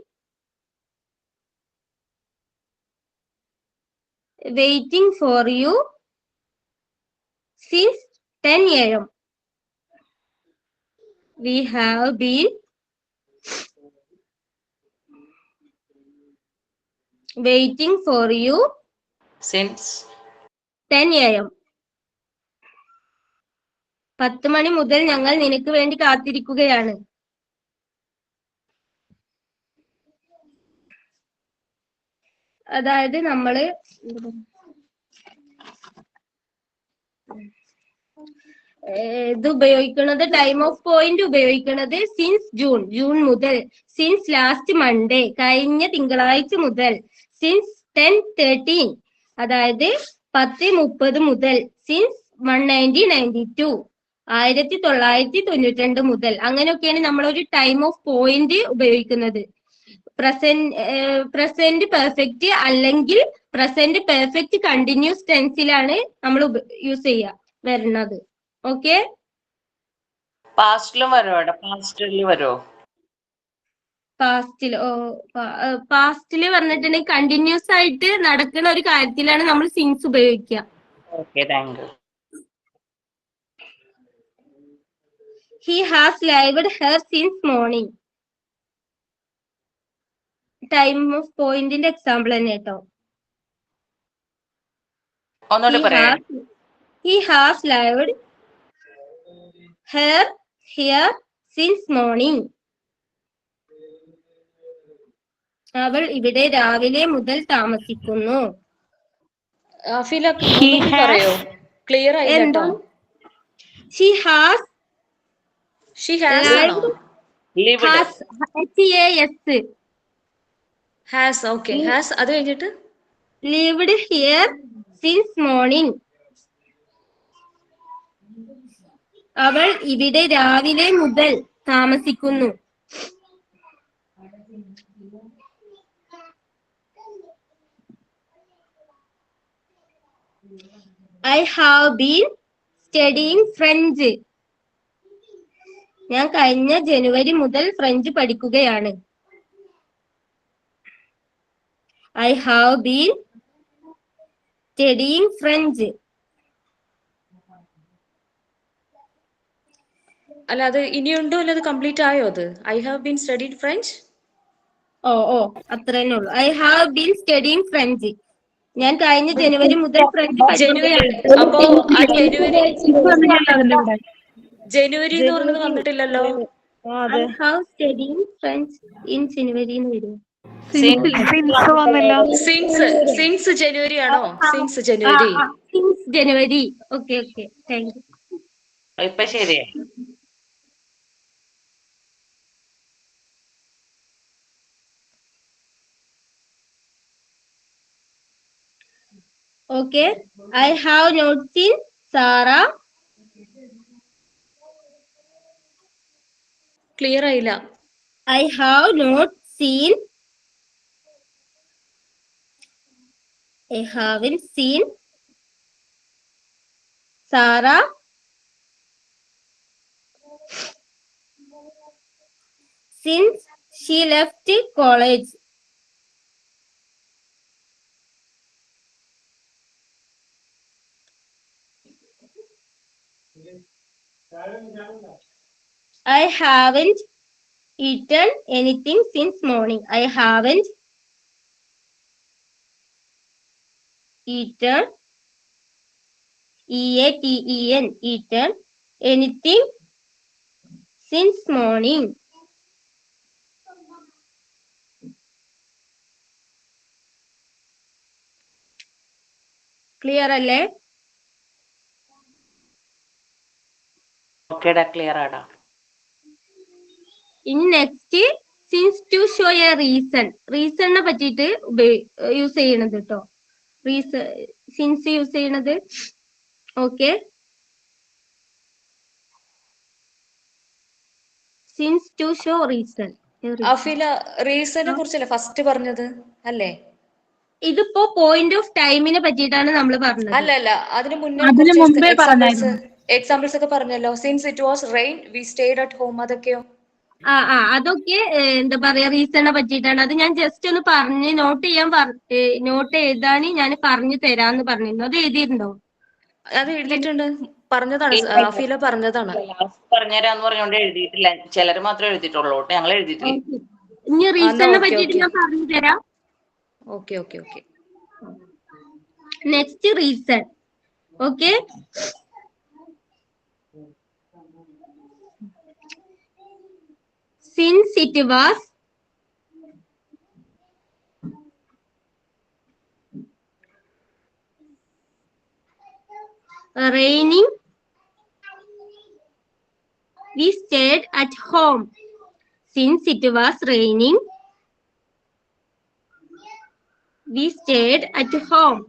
waiting for you since 10 a.m. We have been waiting for you since 10 a.m. 10 മണി മുതൽ ഞങ്ങൾ നിനക്ക് വേണ്ടി കാത്തിരിക്കുകയാണ്. അതായത് നമ്മള് ഇത് ഉപയോഗിക്കുന്നത് ടൈം ഓഫ് പോയിന്റ് ഉപയോഗിക്കുന്നത് സിൻസ് ജൂൺ മുതൽ, സിൻസ് ലാസ്റ്റ് മൺഡേ കഴിഞ്ഞ തിങ്കളാഴ്ച മുതൽ, സിൻസ് 10:13 അതായത് 10:30 മുതൽ, സിൻസ് 1992 1992 മുതൽ. അങ്ങനെയൊക്കെയാണ് നമ്മളൊരു ടൈം ഓഫ് പോയിന്റ് ഉപയോഗിക്കുന്നത്. പ്രസന്റ് പെർഫെക്റ്റ് അല്ലെങ്കിൽ പ്രസന്റ് പെർഫെക്റ്റ് കണ്ടിന്യൂസ് ടെൻസിലാണ് നമ്മൾ യൂസ് ചെയ്യുക വരുന്നത്. ഓക്കെ, പാസ്റ്റിലും വരുമോ? പാസ്റ്റിൽ വരുമോ? പാസ്റ്റില് പറഞ്ഞിട്ടുണ്ടെങ്കിൽ കണ്ടിന്യൂസ് ആയിട്ട് നടക്കുന്ന ഒരു കാര്യത്തിലാണ് നമ്മൾ സിൻസ് ഉപയോഗിക്കുക. Okay, thank U. He has lived her since morning. Time of പോയിന്റിന്റെ എക്സാമ്പിൾ തന്നെ കേട്ടോ. ഒന്നുകൂടി പറയാം. He has lived her here since morning. അവൾ ഇവിടെ രാവിലെ മുതൽ താമസിക്കുന്നു. അഫീല പറയോ? ക്ലിയർ ആയില്ല കേട്ടോ. She has ആണോ? Has, okay. Has അത് കഴിഞ്ഞിട്ട് lived here since morning. അവൾ ഇവിടെ രാവിലെ മുതൽ താമസിക്കുന്നു. I have been studying French. ഞാൻ കഴിഞ്ഞ ജനുവരി മുതൽ ഫ്രഞ്ച് പഠിക്കുകയാണ്. I have been studying French. അല്ല, അത് ഇനിയുണ്ടോ? അല്ല, അത് കംപ്ലീറ്റ് ആയോ? അത് I have been studied French. ഓ അത്ര തന്നെ ഉള്ളൂ. I have been studying French. ഞാൻ കഴിഞ്ഞ ജനുവരി മുതൽ ഫ്രഞ്ച് പഠിക്കുകയാണ്. അപ്പോ ആ ജനുവരി എന്ന് പറയുന്നത് വന്നിട്ടില്ലല്ലോ. I have studying French in January എന്ന് വരും. സിൻസ് ജനുവരി ആണോ? സിൻസ് ജനുവരി. സിൻസ് ജനുവരി. Okay, thank U. ഇപ്പൊ ശരിയായി. Okay, I have not seen Sarah. Clear ആയില്ല. I have not seen. I haven't seen Sarah since she left college. I haven't eaten anything since morning. I haven't eaten, E-A-T-E-N, eaten anything since morning. Clear അല്ലേ? ഓക്കേടാ, clear ആടാ. ഇനി next since to show a റീസണിനെ പറ്റിയിട്ട് use ചെയ്യണത് കേട്ടോ. Since use ചെയ്യണത്. Okay, since to show reason. അഫീല, റീസണിനെ കുറിച്ചല്ലേ ഫസ്റ്റ് പറഞ്ഞത് അല്ലേ? ഇതിപ്പോ പോയിന്റ് ഓഫ് ടൈമിനെ പറ്റിയിട്ടാണ് നമ്മൾ പറഞ്ഞത്. അല്ല, അതിന് മുന്നേ എക്സാമ്പിൾസ് ഒക്കെ പറഞ്ഞല്ലോ. Since it was rain we stayed at home, അതൊക്കെയോ? അതൊക്കെ എന്താ പറയാ, റീസണിനെ പറ്റിയിട്ടാണ്. അത് ഞാൻ ജസ്റ്റ് ഒന്ന് പറഞ്ഞ് നോട്ട് എഴുതാൻ ഞാൻ പറഞ്ഞു തരാന്ന് പറഞ്ഞിരുന്നു. അത് എഴുതിയിട്ടുണ്ടോ? അത് എഴുതിയിട്ടുണ്ട്, പറഞ്ഞതാണ്. അഫീല പറഞ്ഞതാണ്. പറഞ്ഞുതരാന്ന് പറഞ്ഞോണ്ട് എഴുതിയിട്ടില്ല. ചിലർ മാത്രമേ എഴുതിയിട്ടുള്ളൂ. ഞങ്ങൾ എഴുതിയിട്ടില്ല. ഇനി റീസണിനെ പറ്റിയിട്ട് ഞാൻ പറഞ്ഞു തരാം. Okay. Next reason. Okay, since it was raining, we stayed at home. Since it was raining, we stayed at home.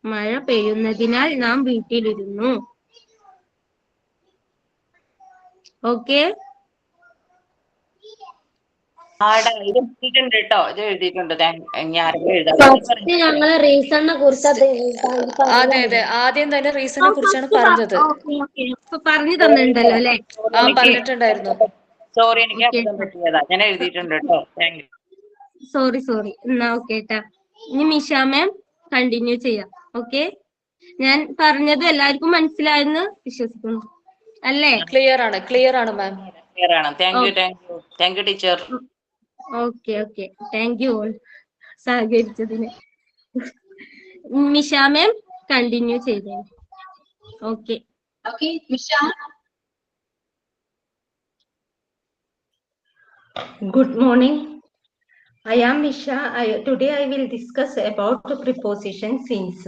മഴ പെയ്യുന്നതിനാൽ നാം വീട്ടിലിരുന്നു. ഓക്കെ, എഴുതിയിട്ടുണ്ട് കേട്ടോ, ഇത് എഴുതിയിട്ടുണ്ട്. ഫസ്റ്റ് ഞങ്ങള് റീസണിനെ കുറിച്ച് അതെ അതെ, ആദ്യം തന്നെ റീസണിനെ കുറിച്ചാണ് പറഞ്ഞത്. പറഞ്ഞു തന്നിട്ടുണ്ടല്ലോ അല്ലെ? ആ, പറഞ്ഞിട്ടുണ്ടായിരുന്നു. സോറി, എനിക്ക് അബദ്ധം പറ്റിയതാ. ഞാൻ എഴുതിയിട്ടുണ്ട് കേട്ടോ. Thank U. സോറി. എന്നാ ഓക്കെ ട്ടാ. ഇനി മിഷ മാം കണ്ടിന്യൂ ചെയ്യാം. ഓക്കെ, ഞാൻ പറഞ്ഞത് എല്ലാവർക്കും മനസ്സിലായെന്ന് വിശ്വസിക്കുന്നു അല്ലേ? ക്ലിയർ ആണ് മാം. ക്ലിയർ ആണ്. Thank you teacher. Okay, thank you all സഹകരിച്ചതിന്. മിഷ മാം കണ്ടിന്യൂ ചെയ്തേ. Okay, Misha. Good morning. I am Misha. Today I will discuss about the preposition since.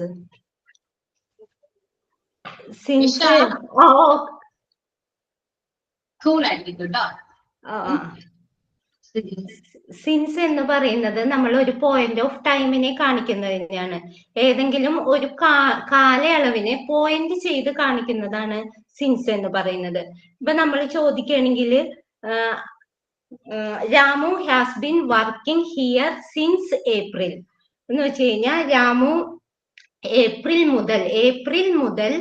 Since. Misha. Oh. Cool ആയിരിക്കും. സിൻസ് എന്ന് പറയുന്നത് നമ്മൾ ഒരു പോയിന്റ് ഓഫ് ടൈമിനെ കാണിക്കുന്നതിനാണ്. ഏതെങ്കിലും ഒരു കാലയളവിനെ പോയിന്റ് ചെയ്ത് കാണിക്കുന്നതാണ് സിൻസ് എന്ന് പറയുന്നത്. ഇപ്പൊ നമ്മൾ ചോദിക്കുകയാണെങ്കിൽ Ramu has been working here since April എന്ന് വെച്ച് കഴിഞ്ഞാൽ രാമു ഏപ്രിൽ മുതൽ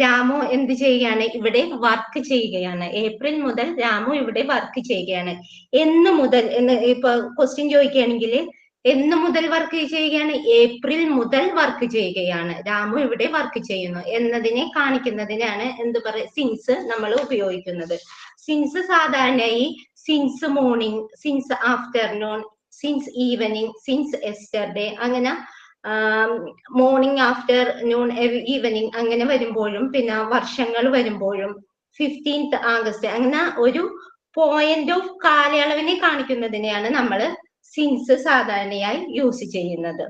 രാമു എന്ത് ചെയ്യുകയാണ്? ഇവിടെ വർക്ക് ചെയ്യുകയാണ്. ഏപ്രിൽ മുതൽ രാമു ഇവിടെ വർക്ക് ചെയ്യുകയാണ്. എന്ന് മുതൽ എന്ന് ഇപ്പൊ ക്വസ്റ്റ്യൻ ചോദിക്കുകയാണെങ്കിൽ എന്ന് മുതൽ വർക്ക് ചെയ്യുകയാണ്? ഏപ്രിൽ മുതൽ വർക്ക് ചെയ്യുകയാണ്. രാമു ഇവിടെ വർക്ക് ചെയ്യുന്നു എന്നതിനെ കാണിക്കുന്നതിനാണ് എന്ത് സിൻസ് നമ്മൾ ഉപയോഗിക്കുന്നത്. സിൻസ് സാധാരണയായി since morning, since afternoon, since evening, since yesterday, അങ്ങനെ മോർണിംഗ്, ആഫ്റ്റർനൂൺ, ഈവനിങ് അങ്ങനെ വരുമ്പോഴും, പിന്നെ വർഷങ്ങൾ വരുമ്പോഴും 15th ആഗസ്റ്റ്, അങ്ങനെ ഒരു പോയിന്റ് ഓഫ് കാലയളവിനെ കാണിക്കുന്നതിനെയാണ് നമ്മൾ സിൻസ് സാധാരണയായി യൂസ് ചെയ്യുന്നത്.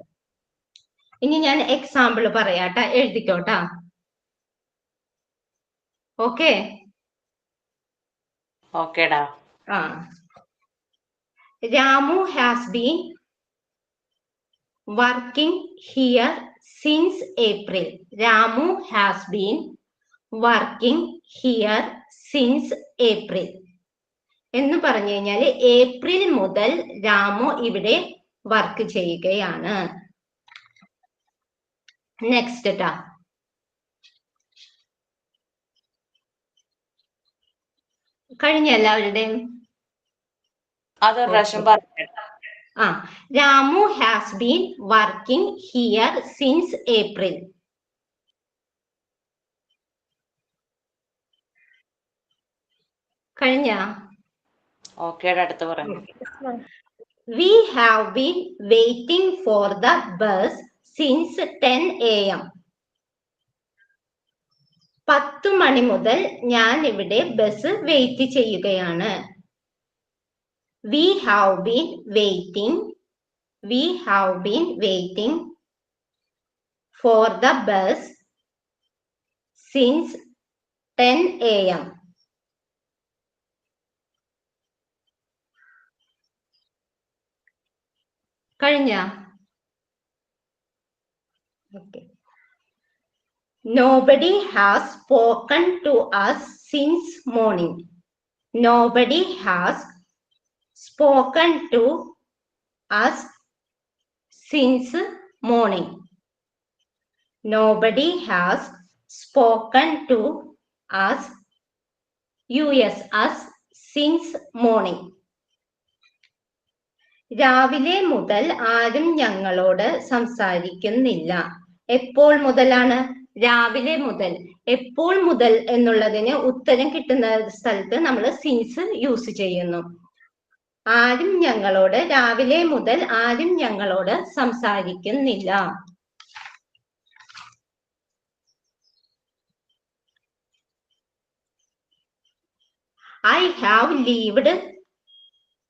ഇനി ഞാൻ എക്സാമ്പിൾ പറയാട്ടാ, എഴുതിക്കോട്ടാ. ഓക്കേടാ. Ramu has been working here since April. Ramu has been working here since April. എന്ന് പറഞ്ഞു കഴിഞ്ഞാൽ ഏപ്രിൽ മുതൽ രാമു ഇവിടെ വർക്ക് ചെയ്യുകയാണ്. നെക്സ്റ്റ് ട്ടാ, കഴിഞ്ഞ എല്ലാവരുടെയും അതൊരു പ്രാവശ്യം പറഞ്ഞു. Ramu has been working here since April. കഴിഞ്ഞ? ഓക്കേടാ, അടുത്ത് പറഞ്ഞു. We have been waiting for the bus since 10 AM. 10 മണി മുതൽ ഞാൻ ഇവിടെ ബസ് വെയിറ്റ് ചെയ്യുകയാണ്. We have been waiting for the bus since 10 AM. കഴിഞ്ഞ? Okay. Nobody has spoken to us since morning. Nobody has spoken to us since morning. Nobody has spoken to us since morning. രാവിലെ മുതൽ ആരും ഞങ്ങളോട് സംസാരിക്കുന്നില്ല. എപ്പോൾ മുതലാണ്? രാവിലെ മുതൽ. എപ്പോൾ മുതൽ എന്നുള്ളതിന് ഉത്തരം കിട്ടുന്ന സ്ഥലത്ത് നമ്മൾ സിൻസ് യൂസ് ചെയ്യുന്നു. ആരും ഞങ്ങളോട്, രാവിലെ മുതൽ ആരും ഞങ്ങളോട് സംസാരിക്കുന്നില്ല. I have lived.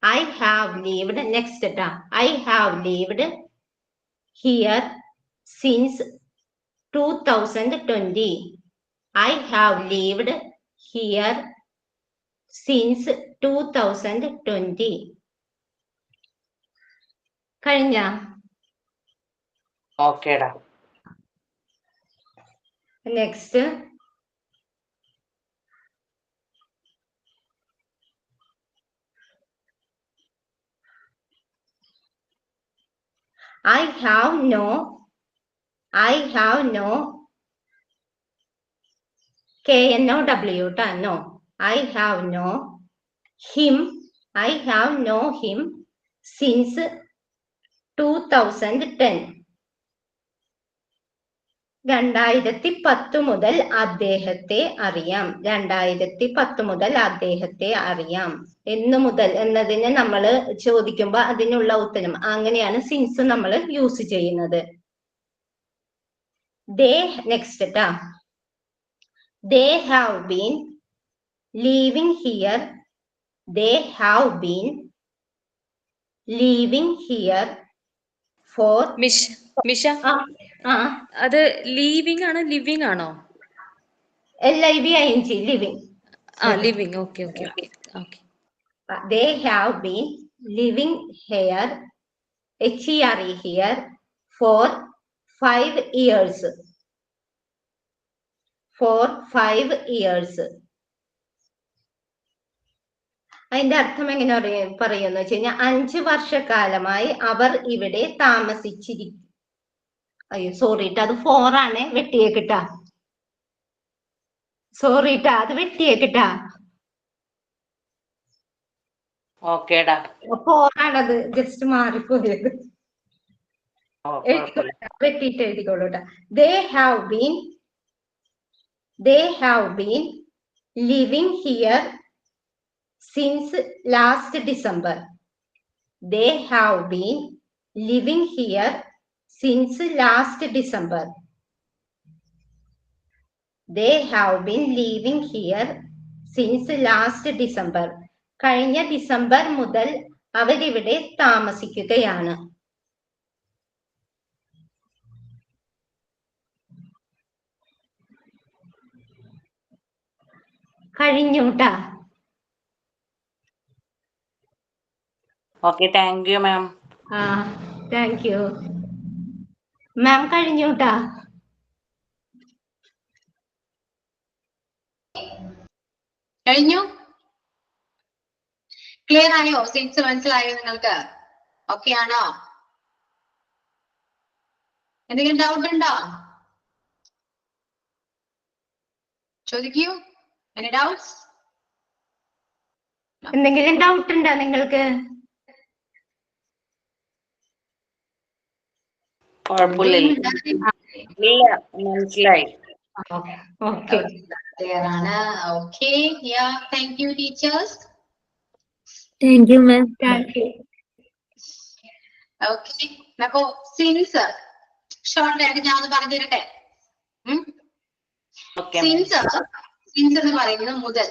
I have lived. Next ട്ടാ. I have lived here since 2020. I have lived here since 2020. കഴിഞ്ഞ? ഓക്കേടാ. Next I have no KNOW ട്ടാ. No. I have no him. I have no him since 2010. 2010 മുതൽ അദ്ദേഹത്തെ അറിയാം. 2010 മുതൽ അദ്ദേഹത്തെ അറിയാം. എന്ന് മുതൽ എന്നതിന് നമ്മൾ ചോദിക്കുമ്പോൾ അതിനുള്ള ഉത്തരം അങ്ങനെയാണ് സിൻസ് നമ്മൾ യൂസ് ചെയ്യുന്നത്. നെക്സ്റ്റ് ട്ടാ. They have been living here. They have been living here for Misha അത് ലീവിംഗ് ആണോ ലിവിംഗ് ആണോ? LIVING living. Living. Okay okay okay. They have been living here here for 5 years. For 5 years. അതിന്റെ അർത്ഥം എങ്ങനെ പറയുന്നു വെച്ച് കഴിഞ്ഞാൽ 5 വർഷക്കാലമായി അവർ ഇവിടെ താമസിച്ചിരിക്കും. അയ്യോ സോറി ട്ടാ, അത് 4 ആണ്. വെട്ടിയേക്കിട്ടാ. സോറി ട്ടാ, അത് വെട്ടിയേക്കിട്ടാ. ഓക്കേടാ. 4 ആണത്, ജസ്റ്റ് മാറിപ്പോയത്. വെട്ടിയിട്ട് എഴുതിക്കോളൂട്ടാ. They have been living here since last December. They have been living here since last December. They have been living here since last December. കഴിഞ്ഞ ഡിസംബർ മുതൽ അവരിവിടെ താമസിക്കുകയാണ്. കഴിഞ്ഞുട്ടാ. Okay, thank you ma'am. Thank you ma'am. കഴിഞ്ഞുട്ടാ. കഴിഞ്ഞു. Clear ആയോ? Since മനസ്സിലായോ നിങ്ങൾക്ക്? ഓക്കെ ആണോ? എന്തെങ്കിലും ഡൗട്ട് ഉണ്ടോ? ചോദിക്കൂ. Any doubts? എന്തെങ്കിലും ഡൗട്ട് ഉണ്ടോ നിങ്ങൾക്ക്? മനസ്സിലായി. ഓക്കെ. ക്ലിയർ ആണ്. Okay. Yeah, thank you teachers. Thank you ma'am. Okay. അപ്പോ സിൻസ് ഷോർട്ട് ആയിട്ട് ഞാൻ ഒന്ന് പറഞ്ഞു തരട്ടെ. സിൻസ് എന്ന് പറയുന്നത് മുതൽ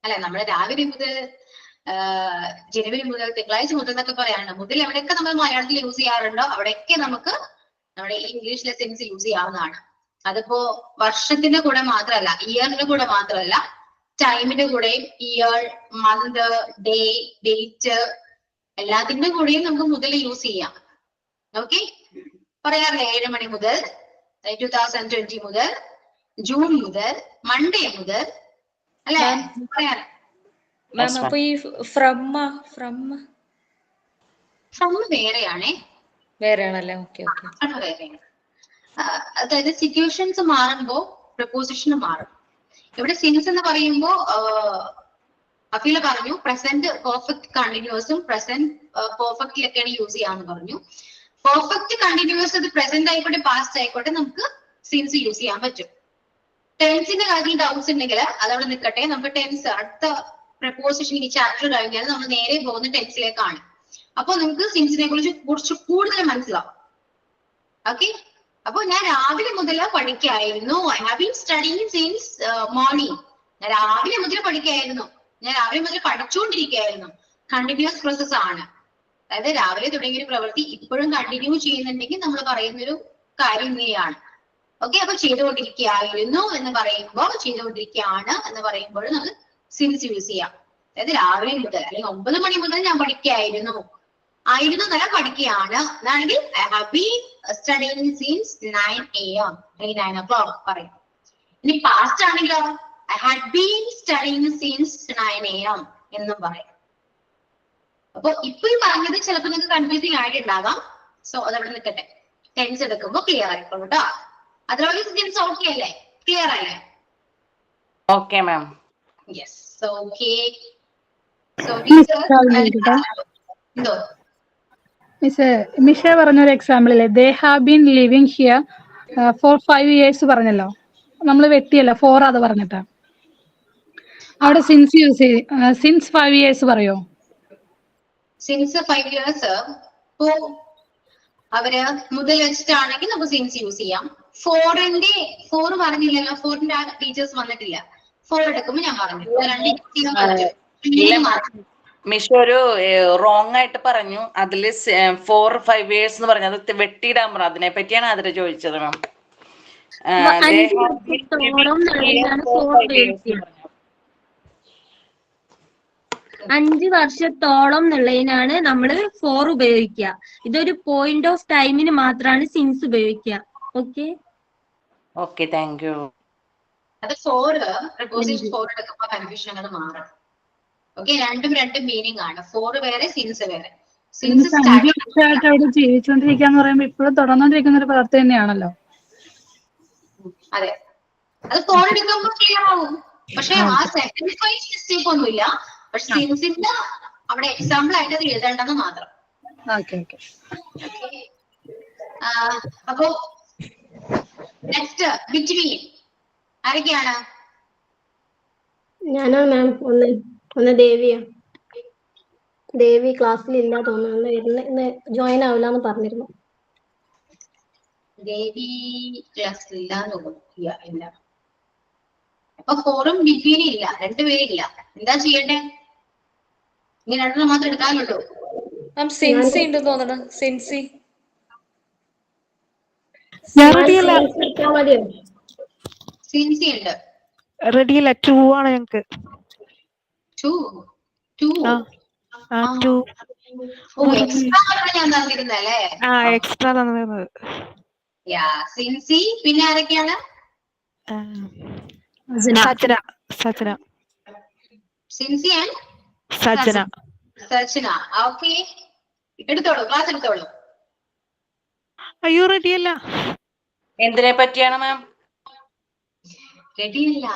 അല്ലെ, നമ്മള് രാവിലെ മുതൽ ജനുവരി മുതൽ തിങ്കളാഴ്ച മുതൽ എന്നൊക്കെ പറയാറുണ്ട്. മുതൽ എവിടെയൊക്കെ നമ്മൾ മലയാളത്തിൽ യൂസ് ചെയ്യാറുണ്ടോ അവിടെയൊക്കെ നമുക്ക് നമ്മുടെ ഇംഗ്ലീഷിലെ സിൻസ് യൂസ് ചെയ്യാവുന്നതാണ്. അതിപ്പോ വർഷത്തിന്റെ കൂടെ മാത്രമല്ല, ഇയറിന്റെ കൂടെ മാത്രമല്ല, ടൈമിന്റെ കൂടെയും ഇയർ, മന്ത്, ഡേ, ഡേറ്റ് എല്ലാത്തിന്റെ കൂടെയും നമുക്ക് മുതൽ യൂസ് ചെയ്യാം. ഓക്കെ, പറയാറില്ലേ 7 മണി മുതൽ 2020 മുതൽ, ജൂൺ മുതൽ, മൺഡേ മുതൽ അല്ലെ പറയാറ്. അപ്പൊ ഈ ഫ്രം വേറെയാണേ, വേറെയാണല്ലേ? Okay okay. വേറെയാണ്. അതായത് സിറ്റുവേഷൻസ് മാറുമ്പോ പ്രപ്പോസിഷൻ മാറും. ഇവിടെ സിൻസ് എന്ന് പറയുമ്പോ അഫീല പറഞ്ഞു പ്രസന്റ് പെർഫെക്റ്റ് കണ്ടിന്യൂസും പ്രസന്റ് പെർഫെക്റ്റിലൊക്കെയാണ് യൂസ് ചെയ്യാന്ന് പറഞ്ഞു. പെർഫെക്റ്റ് കണ്ടിന്യൂസ് അത് പ്രസന്റ് ആയിക്കോട്ടെ പാസ്റ്റ് ആയിക്കോട്ടെ നമുക്ക് സിൻസ് യൂസ് ചെയ്യാൻ പറ്റും. ടെൻസിന്റെ കാര്യത്തിൽ ഡൗട്ട്സ് ഉണ്ടെങ്കിൽ അതവിടെ നിൽക്കട്ടെ. നമുക്ക് ടെൻസ് അടുത്ത പ്രപ്പോസിഷൻ ഈ ചാപ്റ്റർ കഴിഞ്ഞാൽ നമ്മൾ നേരെ പോകുന്ന ടെൻസിലേക്കാണ്. അപ്പൊ നിങ്ങൾക്ക് സിൻസിനെ കുറിച്ച് കൂടുതൽ മനസ്സിലാവും. ഓക്കെ, അപ്പൊ ഞാൻ രാവിലെ മുതൽ പഠിക്കായിരുന്നു. I have been studying since morning. ഞാൻ രാവിലെ മുതൽ പഠിക്കായിരുന്നു. ഞാൻ രാവിലെ മുതൽ പഠിച്ചുകൊണ്ടിരിക്കുകയായിരുന്നു. കണ്ടിന്യൂസ് പ്രോസസ് ആണ്. അതായത് രാവിലെ തുടങ്ങിയ ഒരു പ്രവൃത്തി ഇപ്പോഴും കണ്ടിന്യൂ ചെയ്യുന്നുണ്ടെങ്കിൽ നമ്മൾ പറയുന്നൊരു കാര്യം ഇങ്ങനെയാണ്. ഓക്കെ, അപ്പൊ ചെയ്തുകൊണ്ടിരിക്കുകയായിരുന്നു എന്ന് പറയുമ്പോൾ, ചെയ്തുകൊണ്ടിരിക്കുകയാണ് എന്ന് പറയുമ്പോൾ നമ്മൾ സിൻസ് യൂസ് ചെയ്യാം. അതായത് രാവിലെ മുതൽ അല്ലെങ്കിൽ 9 മണി മുതൽ ഞാൻ പഠിക്കുകയായിരുന്നു. ആയിരുന്നു എന്നല്ല, പഠിക്കുകയാണ് എന്നാണെങ്കിൽ I have been studying since 9 AM അല്ലെങ്കിൽ 9 o'clock പറയാം. ഇനി പാസ്റ്റ് ആണെങ്കിലോ I had been studying since 9 AM എന്നും പറയാം. അപ്പൊ ഇപ്പൊ ഈ പറഞ്ഞത് ചിലപ്പോൾ നിങ്ങൾക്ക് കൺഫ്യൂസിങ് ആയിട്ടുണ്ടാകാം. സോ അതവിടെ നിൽക്കട്ടെ. ടെൻസ് എടുക്കുമ്പോൾ ക്ലിയർ ആയിക്കോളൂ കേട്ടോ. അതർവൈസ് ടെൻസ് ഓക്കെ അല്ലേ? ക്ലിയർ അല്ലേ? Okay ma'am. Yes, okay. So എന്തോ മിഷ പറഞ്ഞൊരു എക്സാമ്പിളില്ലേ, they have been living here for 5 years പറഞ്ഞല്ലോ. നമ്മൾ വെട്ടിയല്ലോ, 4 അത് പറഞ്ഞിട്ടാ. അവിടെ സിൻസ് യൂസ് ചെയ്ത് സിൻസ് 5 years പറയോ? സിൻസ് 5 years ഇപ്പോ അവര് മുതൽ വെച്ചിട്ടാണെങ്കിൽ നമുക്ക് സിൻസ് യൂസ് ചെയ്യാം. 4 പറഞ്ഞില്ലല്ലോ, 4ന്റെ ആ ടീച്ചേഴ്സ് വന്നിട്ടില്ല. 4 എടുക്കുമ്പോൾ ഞാൻ പറഞ്ഞു മിഷ ഒരു റോങ് ആയിട്ട് പറഞ്ഞു. അതില് 4 5 years എന്ന് പറഞ്ഞു, അത് വെട്ടിയിടാൻ പറഞ്ഞു. അതിനെ പറ്റിയാണ് അതിന് ചോദിച്ചത് മാം. 5 വർഷത്തോളം എന്നുള്ളതിനാണ് നമ്മൾ 4 ഉപയോഗിക്കുക. ഇതൊരു പോയിന്റ് ഓഫ് ടൈമിന് മാത്രമാണ് സിൻസ് ഉപയോഗിക്കുക. Okay okay, thank U. അത് 4 പ്രിപ്പോസിഷൻ 4 എടുക്കുമ്പോൾ കൺഫ്യൂഷൻ അത് മാറും. ഓക്കെ, രണ്ടും മീനിങ് ആണ്. 4 വേറെ, സിൻസ് വേറെ. സിൻസ് വർഷമായിട്ട് അവിടെ ജീവിച്ചുകൊണ്ടിരിക്കാന്ന് പറയുമ്പോ ഇപ്പോഴും തുടർന്നുകൊണ്ടിരിക്കുന്ന ഒരു പ്രവൃത്തി തന്നെയാണല്ലോ. അതെ, അത് 4 എടുക്കുമ്പോൾ ക്ലിയർ ആവും. പക്ഷെ ആ സെക്കൻഡ് വൈസ് മിസ്റ്റേക്ക് ഒന്നുമില്ല. പക്ഷെ സിൻസിന്റെ അവിടെ എക്സാമ്പിൾ ആയിട്ട് അത് എഴുതേണ്ടെന്ന് മാത്രം. അപ്പോ നെക്സ്റ്റ് ബിറ്റ്വീൻ ആരൊക്കെയാണ്? ഞാനാണ് മാം. ഒന്ന് ദേവിയാ. ദേവി ക്ലാസ്സിൽ ഇല്ല തോന്നുന്നു, ഇന്ന് ജോയിൻ ആവില്ല എന്ന് പറഞ്ഞിരുന്നു. ദേവി ക്ലാസ്സിൽ ഇല്ലാന്ന് തോന്നുന്നു. അപ്പൊ 4ഉം ബിറ്റ്വീനും ഇല്ല, 2 പേരില്ല. എന്താ ചെയ്യണ്ടേ? ഇങ്ങനെ 2 മാത്രം എടുക്കാനുള്ളൂ. സിൻസി ഉണ്ടെന്ന് തോന്നണം. സിൻസി സിൻസി ഉണ്ട്. റെഡിയല്ല, 2 ആണ് ഞങ്ങക്ക്. 2 ഞാൻ തന്നിരുന്നല്ലേ? എക്സ്ട്രാ തന്നിരുന്നത്. സിൻസി. പിന്നെ ആരൊക്കെയാണ്? സജന. സിൻസി ആൻഡ് സജന. ഓക്കെ, എടുത്തോളൂ, ക്ലാസ് എടുത്തോളൂ. അയ്യോ റെഡിയല്ല. എന്തിനെ പറ്റിയാണ് മാം? റെഡിയല്ല.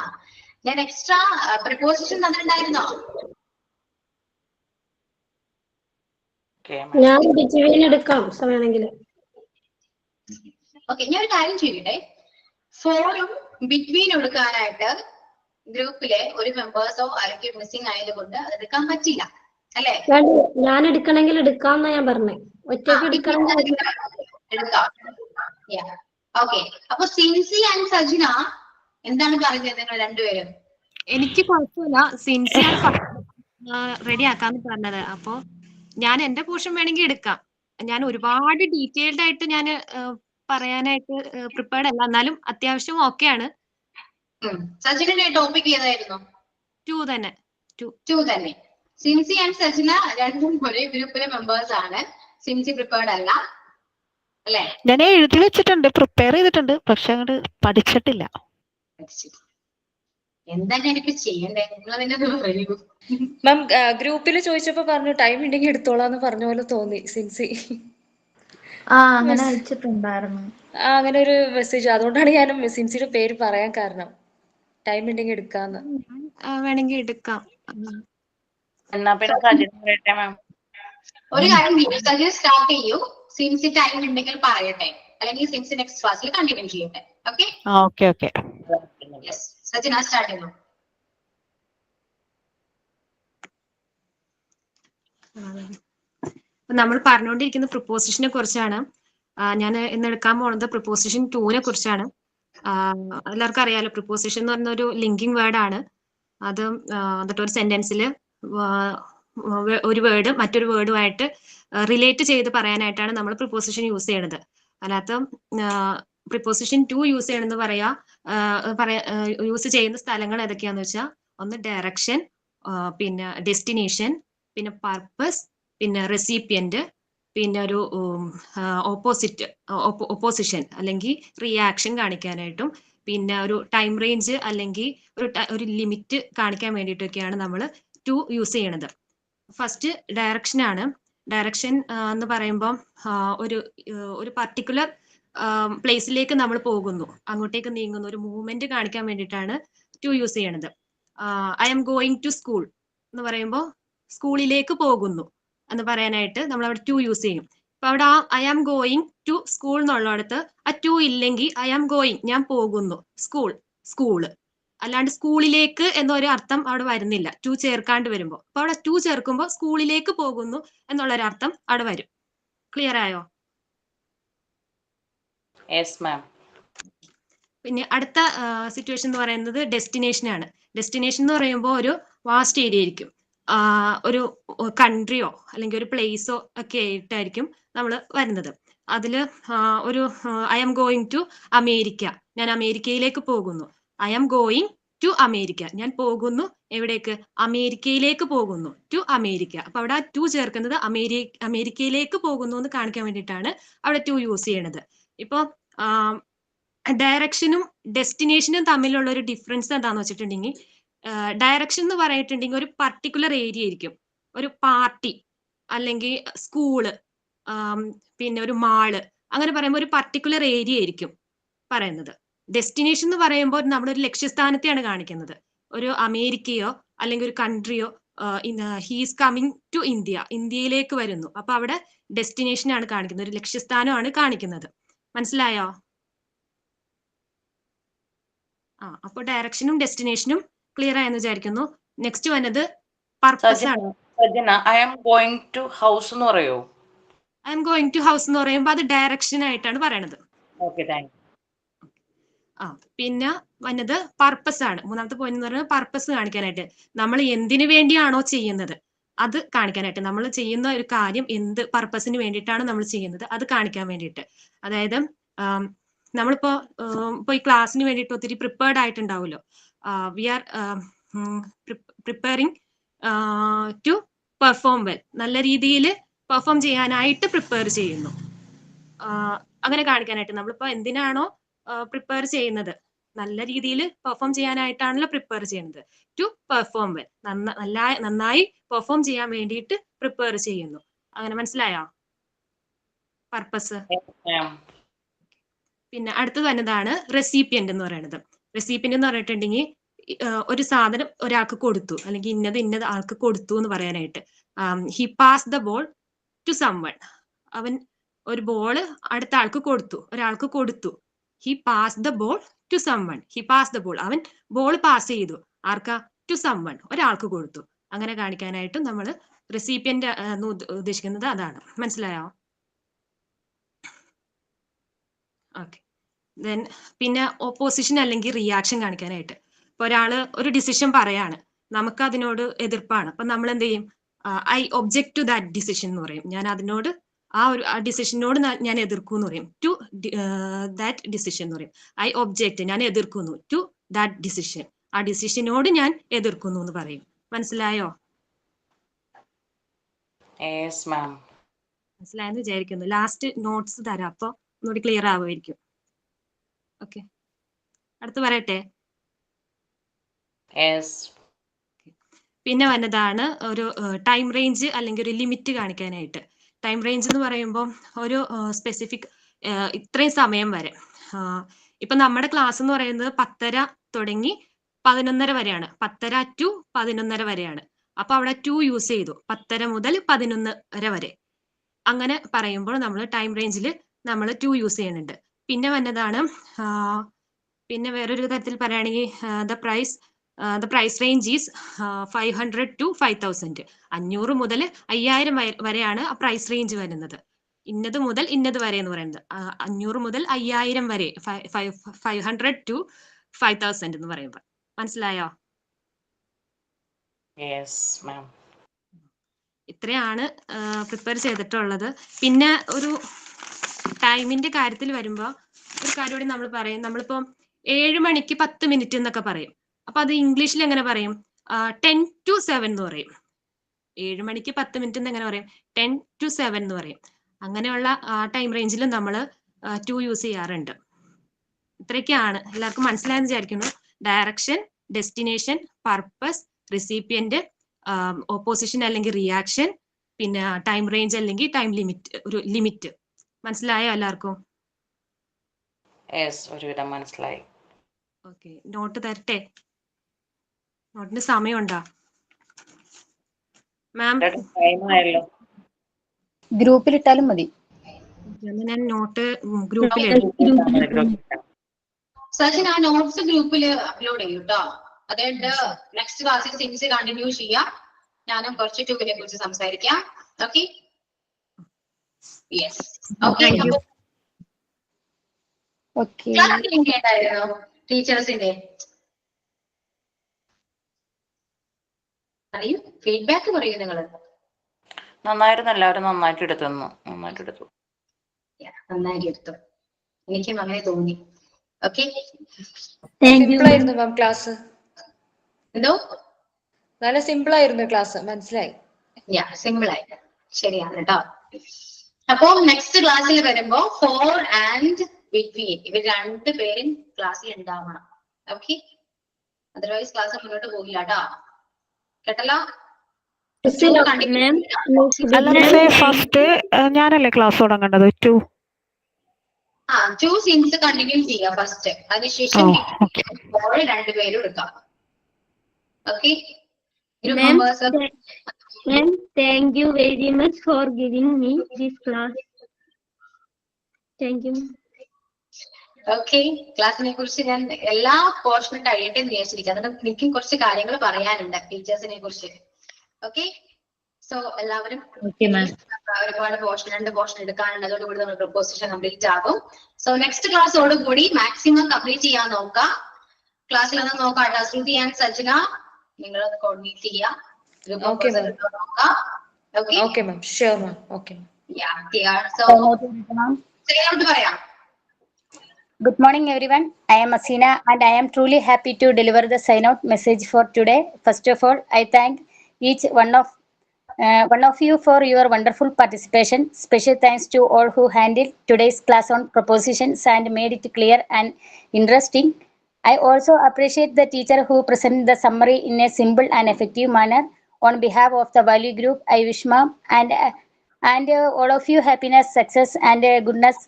ഞാൻ എക്സ്ട്രാ പ്രിപ്പോസിഷൻ തന്നിട്ടുണ്ടായിരുന്നോ? ഞാൻ ബിറ്റ്വീൻ എടുക്കാം വേണമെങ്കിൽ. ഓക്കെ, ഞാൻ ഒരു കാര്യം ചെയ്യട്ടെ. 4ഉം ബിറ്റ്വീൻ എടുക്കാനായിട്ട് ഗ്രൂപ്പിലെ ഒരു മെമ്പേഴ്സോ ആരൊക്കെയോ മിസ്സിംഗ് ആയതുകൊണ്ട് അത് എടുക്കാൻ പറ്റില്ല അല്ലേ? ഞാൻ എടുക്കണമെങ്കിൽ എടുക്കാമെന്നാ ഞാൻ പറഞ്ഞേ. ഒറ്റയ്ക്ക് എടുക്കണം. എടുക്കാം. ഓക്കെ, അപ്പൊ സിൻസി ആൻഡ് സജിന എന്താണ് പറഞ്ഞത് നിങ്ങൾ രണ്ടുപേരും? എനിക്ക് കുഴപ്പമില്ല, സിൻസി റെഡി ആക്കാന്ന് പറഞ്ഞത്. അപ്പൊ ഞാൻ എന്റെ പോർഷൻ വേണമെങ്കിൽ എടുക്കാം. ഞാൻ ഒരുപാട് ഡീറ്റെയിൽഡ് ആയിട്ട് ഞാൻ പറയാനായിട്ട് പ്രിപ്പയർഡ് അല്ല, എന്നാലും അത്യാവശ്യം ഓക്കെയാണ്. സജിനയുടെ ടോപ്പിക് ഏതായിരുന്നു? 2 തന്നെ. 2 തന്നെ. സിൻസി ആൻഡ് സജിന രണ്ടും ഒരേ ഗ്രൂപ്പിലെ മെമ്പേഴ്സ് ആണ്. സിൻസി പ്രിപ്പയർഡ് അല്ല അല്ലേ? ഞാൻ എഴുതി വെച്ചിട്ടുണ്ട്, പ്രിപ്പയർ ചെയ്തിട്ടുണ്ട്, പക്ഷെ അങ്ങോട്ട് പഠിച്ചിട്ടില്ല. എന്താണ് എനിക്ക് ചെയ്യണ്ടേ? നിങ്ങൾ അതിന്റെ പറയൂ മാം. ഗ്രൂപ്പിൽ ചോദിച്ചപ്പോ പറഞ്ഞു ടൈം ഉണ്ടെങ്കിൽ എടുത്തോളാന്ന് പറഞ്ഞ പോലെ തോന്നി സിൻസി. അങ്ങനെ അയച്ചിട്ടുണ്ടായിരുന്നു. അങ്ങനെ ഒരു മെസ്സേജ്. അതുകൊണ്ടാണ് ഞാൻ സിൻസിയുടെ പേര് പറയാൻ കാരണം. ടൈം ഉണ്ടെങ്കിൽ എടുക്കാന്ന്. വേണമെങ്കിൽ എടുക്കാം. എന്നാ പിന്നെ സജിന പറയട്ടെ മാം. ഒരു കാര്യം സജിന സ്റ്റാർട്ട് ചെയ്യൂ. സിൻസി ടൈം ഉണ്ടെങ്കിൽ പറയട്ടെ, അല്ലെങ്കിൽ സിൻസി നെക്സ്റ്റ് ക്ലാസ്സിൽ കണ്ടിന്യൂ ചെയ്യട്ടെ. ഓക്കെ. സജിന സ്റ്റാർട്ട് ചെയ്യൂ. നമ്മൾ പറഞ്ഞുകൊണ്ടിരിക്കുന്ന പ്രിപ്പോസിഷനെ കുറിച്ചാണ്. ഞാൻ ഇന്ന് എടുക്കാൻ പോകുന്നത് പ്രിപ്പോസിഷൻ 2നെ കുറിച്ചാണ്. എല്ലാവർക്കും അറിയാലോ, പ്രിപ്പോസിഷൻ എന്ന് പറയുന്ന ഒരു ലിങ്കിങ് വേർഡ് ആണ്. അത് എന്നിട്ട് ഒരു സെന്റൻസിൽ ഒരു വേർഡ് മറ്റൊരു വേർഡുമായിട്ട് റിലേറ്റ് ചെയ്ത് പറയാനായിട്ടാണ് നമ്മൾ പ്രിപ്പോസിഷൻ യൂസ് ചെയ്യണത്. അതിനകത്ത് പ്രിപ്പോസിഷൻ ടു യൂസ് ചെയ്യണമെന്ന് യൂസ് ചെയ്യുന്ന സ്ഥലങ്ങൾ ഏതൊക്കെയാന്ന് വെച്ചാൽ, ഒന്ന് ഡയറക്ഷൻ, പിന്നെ ഡെസ്റ്റിനേഷൻ, പിന്നെ പർപ്പസ്, പിന്നെ റെസിപ്പിയന്റ്, പിന്നെ ഒരു ഓപ്പോസിഷൻ അല്ലെങ്കിൽ റിയാക്ഷൻ കാണിക്കാനായിട്ടും, പിന്നെ ഒരു ടൈം റേഞ്ച് അല്ലെങ്കിൽ ഒരു ലിമിറ്റ് കാണിക്കാൻ വേണ്ടിയിട്ടൊക്കെയാണ് നമ്മൾ ടു യൂസ് ചെയ്യണത്. ഫസ്റ്റ് ഡയറക്ഷൻ ആണ്. ഡയറക്ഷൻ എന്ന് പറയുമ്പോൾ ഒരു പർട്ടിക്കുലർ പ്ലേസിലേക്ക് നമ്മൾ പോകുന്നു, അങ്ങോട്ടേക്ക് നീങ്ങുന്നു, ഒരു മൂവ്മെന്റ് കാണിക്കാൻ വേണ്ടിയിട്ടാണ് ടു യൂസ് ചെയ്യണത്. I am going to school എന്ന് പറയുമ്പോൾ സ്കൂളിലേക്ക് പോകുന്നു എന്ന് പറയാനായിട്ട് നമ്മൾ അവിടെ ടു യൂസ് ചെയ്യും. അപ്പൊ അവിടെ I am going to school എന്നുള്ളടത്ത് ആ ടു ഇല്ലെങ്കിൽ ഐ ആം ഗോയിങ്, ഞാൻ പോകുന്നു, സ്കൂള്, അല്ലാണ്ട് സ്കൂളിലേക്ക് എന്നൊരു അർത്ഥം അവിടെ വരുന്നില്ല ടു ചേർക്കാണ്ട് വരുമ്പോൾ. അപ്പൊ അവിടെ ടു ചേർക്കുമ്പോൾ സ്കൂളിലേക്ക് പോകുന്നു എന്നുള്ളൊരു അർത്ഥം അവിടെ വരും. ക്ലിയർ ആയോ? പിന്നെ അടുത്ത സിറ്റുവേഷൻ എന്ന് പറയുന്നത് ഡെസ്റ്റിനേഷൻ ആണ്. ഡെസ്റ്റിനേഷൻ എന്ന് പറയുമ്പോൾ ഒരു വാസ്റ്റ് ഏരിയ ആയിരിക്കും, ഒരു കൺട്രിയോ അല്ലെങ്കിൽ ഒരു പ്ലേസോ ഒക്കെ ആയിട്ടായിരിക്കും നമ്മൾ വരുന്നത്. അതിൽ ഒരു I am going to America, ഞാൻ അമേരിക്കയിലേക്ക് പോകുന്നു. I am going to America, ഞാൻ പോകുന്നു എവിടേക്ക്? അമേരിക്കയിലേക്ക് പോകുന്നു, ടു അമേരിക്ക. അപ്പൊ അവിടെ ടു ചേർക്കുന്നത് അമേരിക്കയിലേക്ക് പോകുന്നു എന്ന് കാണിക്കാൻ വേണ്ടിയിട്ടാണ് അവിടെ ടു യൂസ് ചെയ്യണത്. ഇപ്പൊ ഡയറക്ഷനും ഡെസ്റ്റിനേഷനും തമ്മിലുള്ള ഒരു ഡിഫറൻസ് എന്താന്ന് വെച്ചിട്ടുണ്ടെങ്കിൽ, ഡയറക്ഷൻ എന്ന് പറഞ്ഞിട്ടുണ്ടെങ്കിൽ ഒരു പർട്ടിക്കുലർ ഏരിയ ആയിരിക്കും, ഒരു പാർട്ടി അല്ലെങ്കിൽ സ്കൂള്, പിന്നെ ഒരു മാള്, അങ്ങനെ പറയുമ്പോൾ ഒരു പർട്ടിക്കുലർ ഏരിയ ആയിരിക്കും പറയുന്നത്. ഡെസ്റ്റിനേഷൻ എന്ന് പറയുമ്പോൾ നമ്മളൊരു ലക്ഷ്യസ്ഥാനത്തെയാണ് കാണിക്കുന്നത്, ഒരു അമേരിക്കയോ അല്ലെങ്കിൽ ഒരു കൺട്രിയോ, ഹീസ് കമ്മിങ് ടു ഇന്ത്യ, ഇന്ത്യയിലേക്ക് വരുന്നു. അപ്പൊ അവിടെ ഡെസ്റ്റിനേഷൻ ആണ് കാണിക്കുന്നത്, ഒരു ലക്ഷ്യസ്ഥാനമാണ് കാണിക്കുന്നത്. മനസ്സിലായോ? അപ്പൊ ഡയറക്ഷനും ഡെസ്റ്റിനേഷനും ക്ലിയർ ആയെന്ന് വിചാരിക്കുന്നു. നെക്സ്റ്റ് വന്നത് പർപ്പസ് ആണ്. I am going to house എന്ന് പറയോ? I am going to house എന്ന് പറയുമ്പോൾ അത് ഡയറക്ഷൻ ആയിട്ടാണ് പറയണത്. പിന്നെ വന്നത് പർപ്പസ് ആണ്. മൂന്നാമത്തെ പോയിന്റ് എന്ന് പറയുന്നത് പർപ്പസ് കാണിക്കാനായിട്ട്, നമ്മൾ എന്തിനു വേണ്ടിയാണോ ചെയ്യുന്നത് അത് കാണിക്കാനായിട്ട്, നമ്മൾ ചെയ്യുന്ന ഒരു കാര്യം എന്ത് പർപ്പസിന് വേണ്ടിയിട്ടാണ് നമ്മൾ ചെയ്യുന്നത് അത് കാണിക്കാൻ വേണ്ടിയിട്ട്. അതായത് നമ്മളിപ്പോ ഈ ക്ലാസ്സിന് വേണ്ടിയിട്ട് ഒത്തിരി പ്രിപ്പയർഡ് ആയിട്ടുണ്ടാവുമല്ലോ, we are preparing to perform well, നല്ല രീതിയിൽ പെർഫോം ചെയ്യാനായിട്ട് പ്രിപ്പയർ ചെയ്യുന്നു. അങ്ങനെ കാണിക്കാനായിട്ട് നമ്മളിപ്പോ എന്തിനാണോ പ്രിപ്പയർ ചെയ്യുന്നത്, നല്ല രീതിയിൽ പെർഫോം ചെയ്യാനായിട്ടാണല്ലോ പ്രിപ്പയർ ചെയ്യുന്നത്. ടു പെർഫോം വെൽ, നന്നായി പെർഫോം ചെയ്യാൻ വേണ്ടിയിട്ട് പ്രിപ്പയർ ചെയ്യുന്നു. അങ്ങനെ മനസ്സിലായോ പർപ്പസ്? പിന്നെ അടുത്തത് തന്നെതാണ് റെസിപ്പിയന്റ് എന്ന് പറയുന്നത്. റെസിപ്പിയന്റ് എന്ന് പറഞ്ഞിട്ടുണ്ടെങ്കിൽ ഒരു സാധനം ഒരാൾക്ക് കൊടുത്തു, അല്ലെങ്കിൽ ഇന്നത് ആൾക്ക് കൊടുത്തു എന്ന് പറയാനായിട്ട്. He pass the ball to someone, അവൻ ഒരു ബോൾ അടുത്ത ആൾക്ക് കൊടുത്തു, ഒരാൾക്ക് കൊടുത്തു. He pass the ball to someone, he pass the ball, അവൻ ബോൾ പാസ് ചെയ്തു. ആർക്കാ? ടു സംവൺ, ഒരാൾക്ക് കൊടുത്തു. അങ്ങനെ കാണിക്കാനായിട്ട് നമ്മൾ റെസിപ്പിയന്റ് ഉദ്ദേശിക്കുന്നത് അതാണ്. മനസ്സിലായോ? ഓക്കെ. ദെൻ പിന്നെ ഓപ്പോസിഷൻ അല്ലെങ്കിൽ റിയാക്ഷൻ കാണിക്കാനായിട്ട്, ഇപ്പൊ ഒരാള് ഒരു ഡിസിഷൻ പറയാണ്, നമുക്ക് അതിനോട് എതിർപ്പാണ്. അപ്പൊ നമ്മൾ എന്ത് ചെയ്യും? I object to that decision എന്ന് പറയും. ഞാൻ അതിനോട് ആ ഡിസിഷനോട് ഞാൻ എതിർക്കും എന്ന് പറയും. ടു ദാറ്റ് ഡിസിഷൻ എന്ന് പറയും. ഐ ഒബ്ജെക്ട്, ഞാൻ എതിർക്കുന്നു. ടു ദാറ്റ് ഡിസിഷൻ, ആ ഡിസിഷനോട് ഞാൻ എതിർക്കുന്നു എന്ന് പറയും. മനസ്സിലായോ? മനസ്സിലായെന്ന് വിചാരിക്കുന്നു. ലാസ്റ്റ് നോട്ട്സ് തരാം, അപ്പൊ ഒന്നുകൂടി ക്ലിയർ ആവുമായിരിക്കും. ഓക്കെ, അടുത്ത് പറയട്ടെ. പിന്നെ വന്നതാണ് ഒരു ടൈം റേഞ്ച് അല്ലെങ്കിൽ ഒരു ലിമിറ്റ് കാണിക്കാനായിട്ട്. ടൈം റേഞ്ച് എന്ന് പറയുമ്പോൾ ഒരു സ്പെസിഫിക് ഇത്രയും സമയം വരെ. ഇപ്പൊ നമ്മുടെ ക്ലാസ് എന്ന് പറയുന്നത് 10:30 തുടങ്ങി 11:30 വരെയാണ്. 10:30 to 11:30 വരെയാണ്. അപ്പൊ അവിടെ 2 യൂസ് ചെയ്തു, 10:30 മുതൽ 11:30 വരെ. അങ്ങനെ പറയുമ്പോൾ നമ്മൾ ടൈം റേഞ്ചിൽ നമ്മൾ 2 യൂസ് ചെയ്യുന്നുണ്ട്. പിന്നെ വന്നതാണ്, പിന്നെ വേറൊരു തരത്തിൽ പറയുകയാണെങ്കിൽ the price range is 500 to 5,000. 500 മുതൽ 5000 വരെയാണ് ആ പ്രൈസ് റേഞ്ച് വരുന്നത്. ഇന്നത് മുതൽ ഇന്നത് വരെ എന്ന് പറയുന്നത്. 500 മുതൽ 5000 വരെ, 500 to 5,000 എന്ന് പറയുമ്പോൾ. മനസ്സിലായോ? Yes ma'am. ഇത്രയാണ് പ്രിപ്പയർ ചെയ്തിട്ടുള്ളത്. പിന്നെ ഒരു ടൈമിന്റെ കാര്യത്തിൽ വരുമ്പോൾ ഒരു കാര്യം കൂടി നമ്മൾ പറയും. നമ്മളിപ്പം 7 മണിക്ക് 10 മിനിറ്റ് എന്നൊക്കെ പറയും. അപ്പൊ അത് ഇംഗ്ലീഷിൽ എങ്ങനെ പറയും? 10 to 7 എന്ന് പറയും. 7 മണിക്ക് 10 മിനിറ്റ് എന്ന് എങ്ങനെ പറയും? 10 to 7 എന്ന് പറയും. അങ്ങനെയുള്ള ടൈം റേഞ്ചിലും നമ്മൾ ടു യൂസ് ചെയ്യാറുണ്ട്. ഇത്രയൊക്കെയാണ്. എല്ലാവർക്കും മനസ്സിലായെന്ന് വിചാരിക്കുന്നു. Direction, destination, purpose, recipient, opposition അല്ലെങ്കിൽ റിയാക്ഷൻ, പിന്നെ ടൈം റേഞ്ച് അല്ലെങ്കിൽ ടൈം ലിമിറ്റ്, ഒരു ലിമിറ്റ്. മനസ്സിലായോ എല്ലാവർക്കും? യെസ്, ഒരുവിധം മനസ്സിലായി. ഓക്കെ, നോട്ട് തരട്ടെ? നോട്ടിന് സമയമുണ്ടോ മാം? ടൈം ആയല്ലോ. ഗ്രൂപ്പിൽ ഇട്ടാലും മതി. ഞാൻ നോട്ട് ഗ്രൂപ്പിൽ സച്ചിൻ ആ നോട്ട്സ് ഗ്രൂപ്പിൽ അപ്ലോഡ് ചെയ്യും കേട്ടോ. അതായത് നെക്സ്റ്റ് ക്ലാസ്സിൽ സിൻസ് കണ്ടിന്യൂ ചെയ്യാം. ഞാനും കുറച്ച് ടൂബിനെ കുറിച്ച് സംസാരിക്കാം. Okay, yes, okay. ക്ലാസ് എങ്ങനെയുണ്ടായിരുന്നു ടീച്ചേഴ്സിന്റെ? അറിയൂ, ഫീഡ്ബാക്ക് പറയൂ നിങ്ങള്. നന്നായിരുന്നു, എല്ലാവരും നന്നായിട്ട് എടുത്തു. നന്നായിട്ട് എടുത്തു, എനിക്കും അങ്ങനെ തോന്നി. ഓക്കെ, സിമ്പിൾ ആയിരുന്നു മാം ക്ലാസ്. എന്തോ? നല്ല സിമ്പിൾ ആയിരുന്നു ക്ലാസ്, മനസ്സിലായി. സിമ്പിൾ ആയിട്ട് ശരിയാണ് കേട്ടോ. അപ്പോ നെക്സ്റ്റ് ക്ലാസ്സിൽ വരുമ്പോ 4 and between ഇവർ രണ്ടുപേരും ക്ലാസ്സിൽ ഉണ്ടാവണം. ഓക്കെ, അതർവൈസ് ക്ലാസ് മുന്നോട്ട് പോകില്ല കേട്ടോ. കേട്ടല്ലോ? ഫസ്റ്റ് ഞാനല്ലേ ക്ലാസ് തുടങ്ങേണ്ടത്? 2 സിൻസ് കണ്ടിന്യൂ ചെയ്യാം ഫസ്റ്റ്. അതിനുശേഷം രണ്ടുപേരും എടുക്കാം. Okay, group members. Ma'am, thank you very much for giving me this class. Thank you. Okay, ക്ലാസ്സിനെ കുറിച്ച് ഞാൻ എല്ലാ പോർഷനും കഴിയട്ടെ എന്ന് വിചാരിച്ചിരിക്കും. അതുകൊണ്ട് എനിക്കും കുറച്ച് കാര്യങ്ങൾ പറയാനുണ്ട് ടീച്ചേഴ്സിനെ കുറിച്ച്. ഓക്കെ, സോ എല്ലാവരും ഒരുപാട് പോർഷൻ, 2 പോർഷൻ എടുക്കാനുണ്ട്. അതോടുകൂടി നമ്മൾ പ്രൊപ്പോസിഷൻ കംപ്ലീറ്റ് ആകും. സോ നെക്സ്റ്റ് ക്ലാസ്സോടുകൂടി മാക്സിമം കംപ്ലീറ്റ് ചെയ്യാൻ നോക്കാം. ക്ലാസ്സിലൊന്നും നോക്കാട്ടോ. ശ്രുതി ആൻഡ് സജ്ന, നിങ്ങളൊന്ന് കോർഡിനേറ്റ് ചെയ്യാം. Okay, ma'am. Okay, ma'am. Sure, ma'am. Okay. So, പറയാം. Good morning, everyone. I am Asina, and I am truly happy to deliver the sign-out message for today. First of all, I thank each one of you for your wonderful participation. Special thanks to all who handled today's class on propositions and made it clear and interesting. I also appreciate the teacher who presented the summary in a simple and effective manner. On behalf of the value group, I wish ma'am and all of you happiness, success, and goodness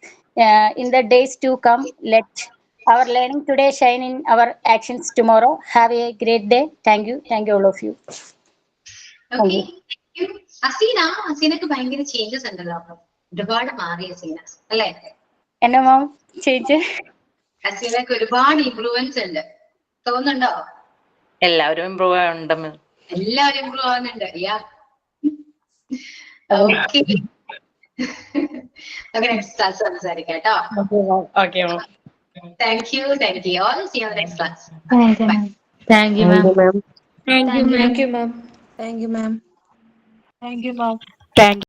in the days to come. Let our learning today shine in our actions tomorrow. Have a great day. Thank you all of you. Okay, thank you. അസീനക്ക് ഭയങ്കര changes ഉണ്ടല്ലോ, ഒരുപാട് മാറി അസീന അല്ലേ? എന്നാ മാം change? അസീനക്ക് ഒരുപാട് improvements ഉണ്ട്, തോന്നുന്നുണ്ടോ? എല്ലാവരും ഇംപ്രൂവ് ആവുന്നുണ്ട്. എല്ലാവരും ഇംപ്രൂവ് ആവുന്നുണ്ട്. ഓക്കെ, നെക്സ്റ്റ് ക്ലാസ് സംസാരിക്കാം കേട്ടോ. Thank you all. See you next class. Thank you, ma'am. Thank you, ma'am. Thank you, ma'am. Thank you.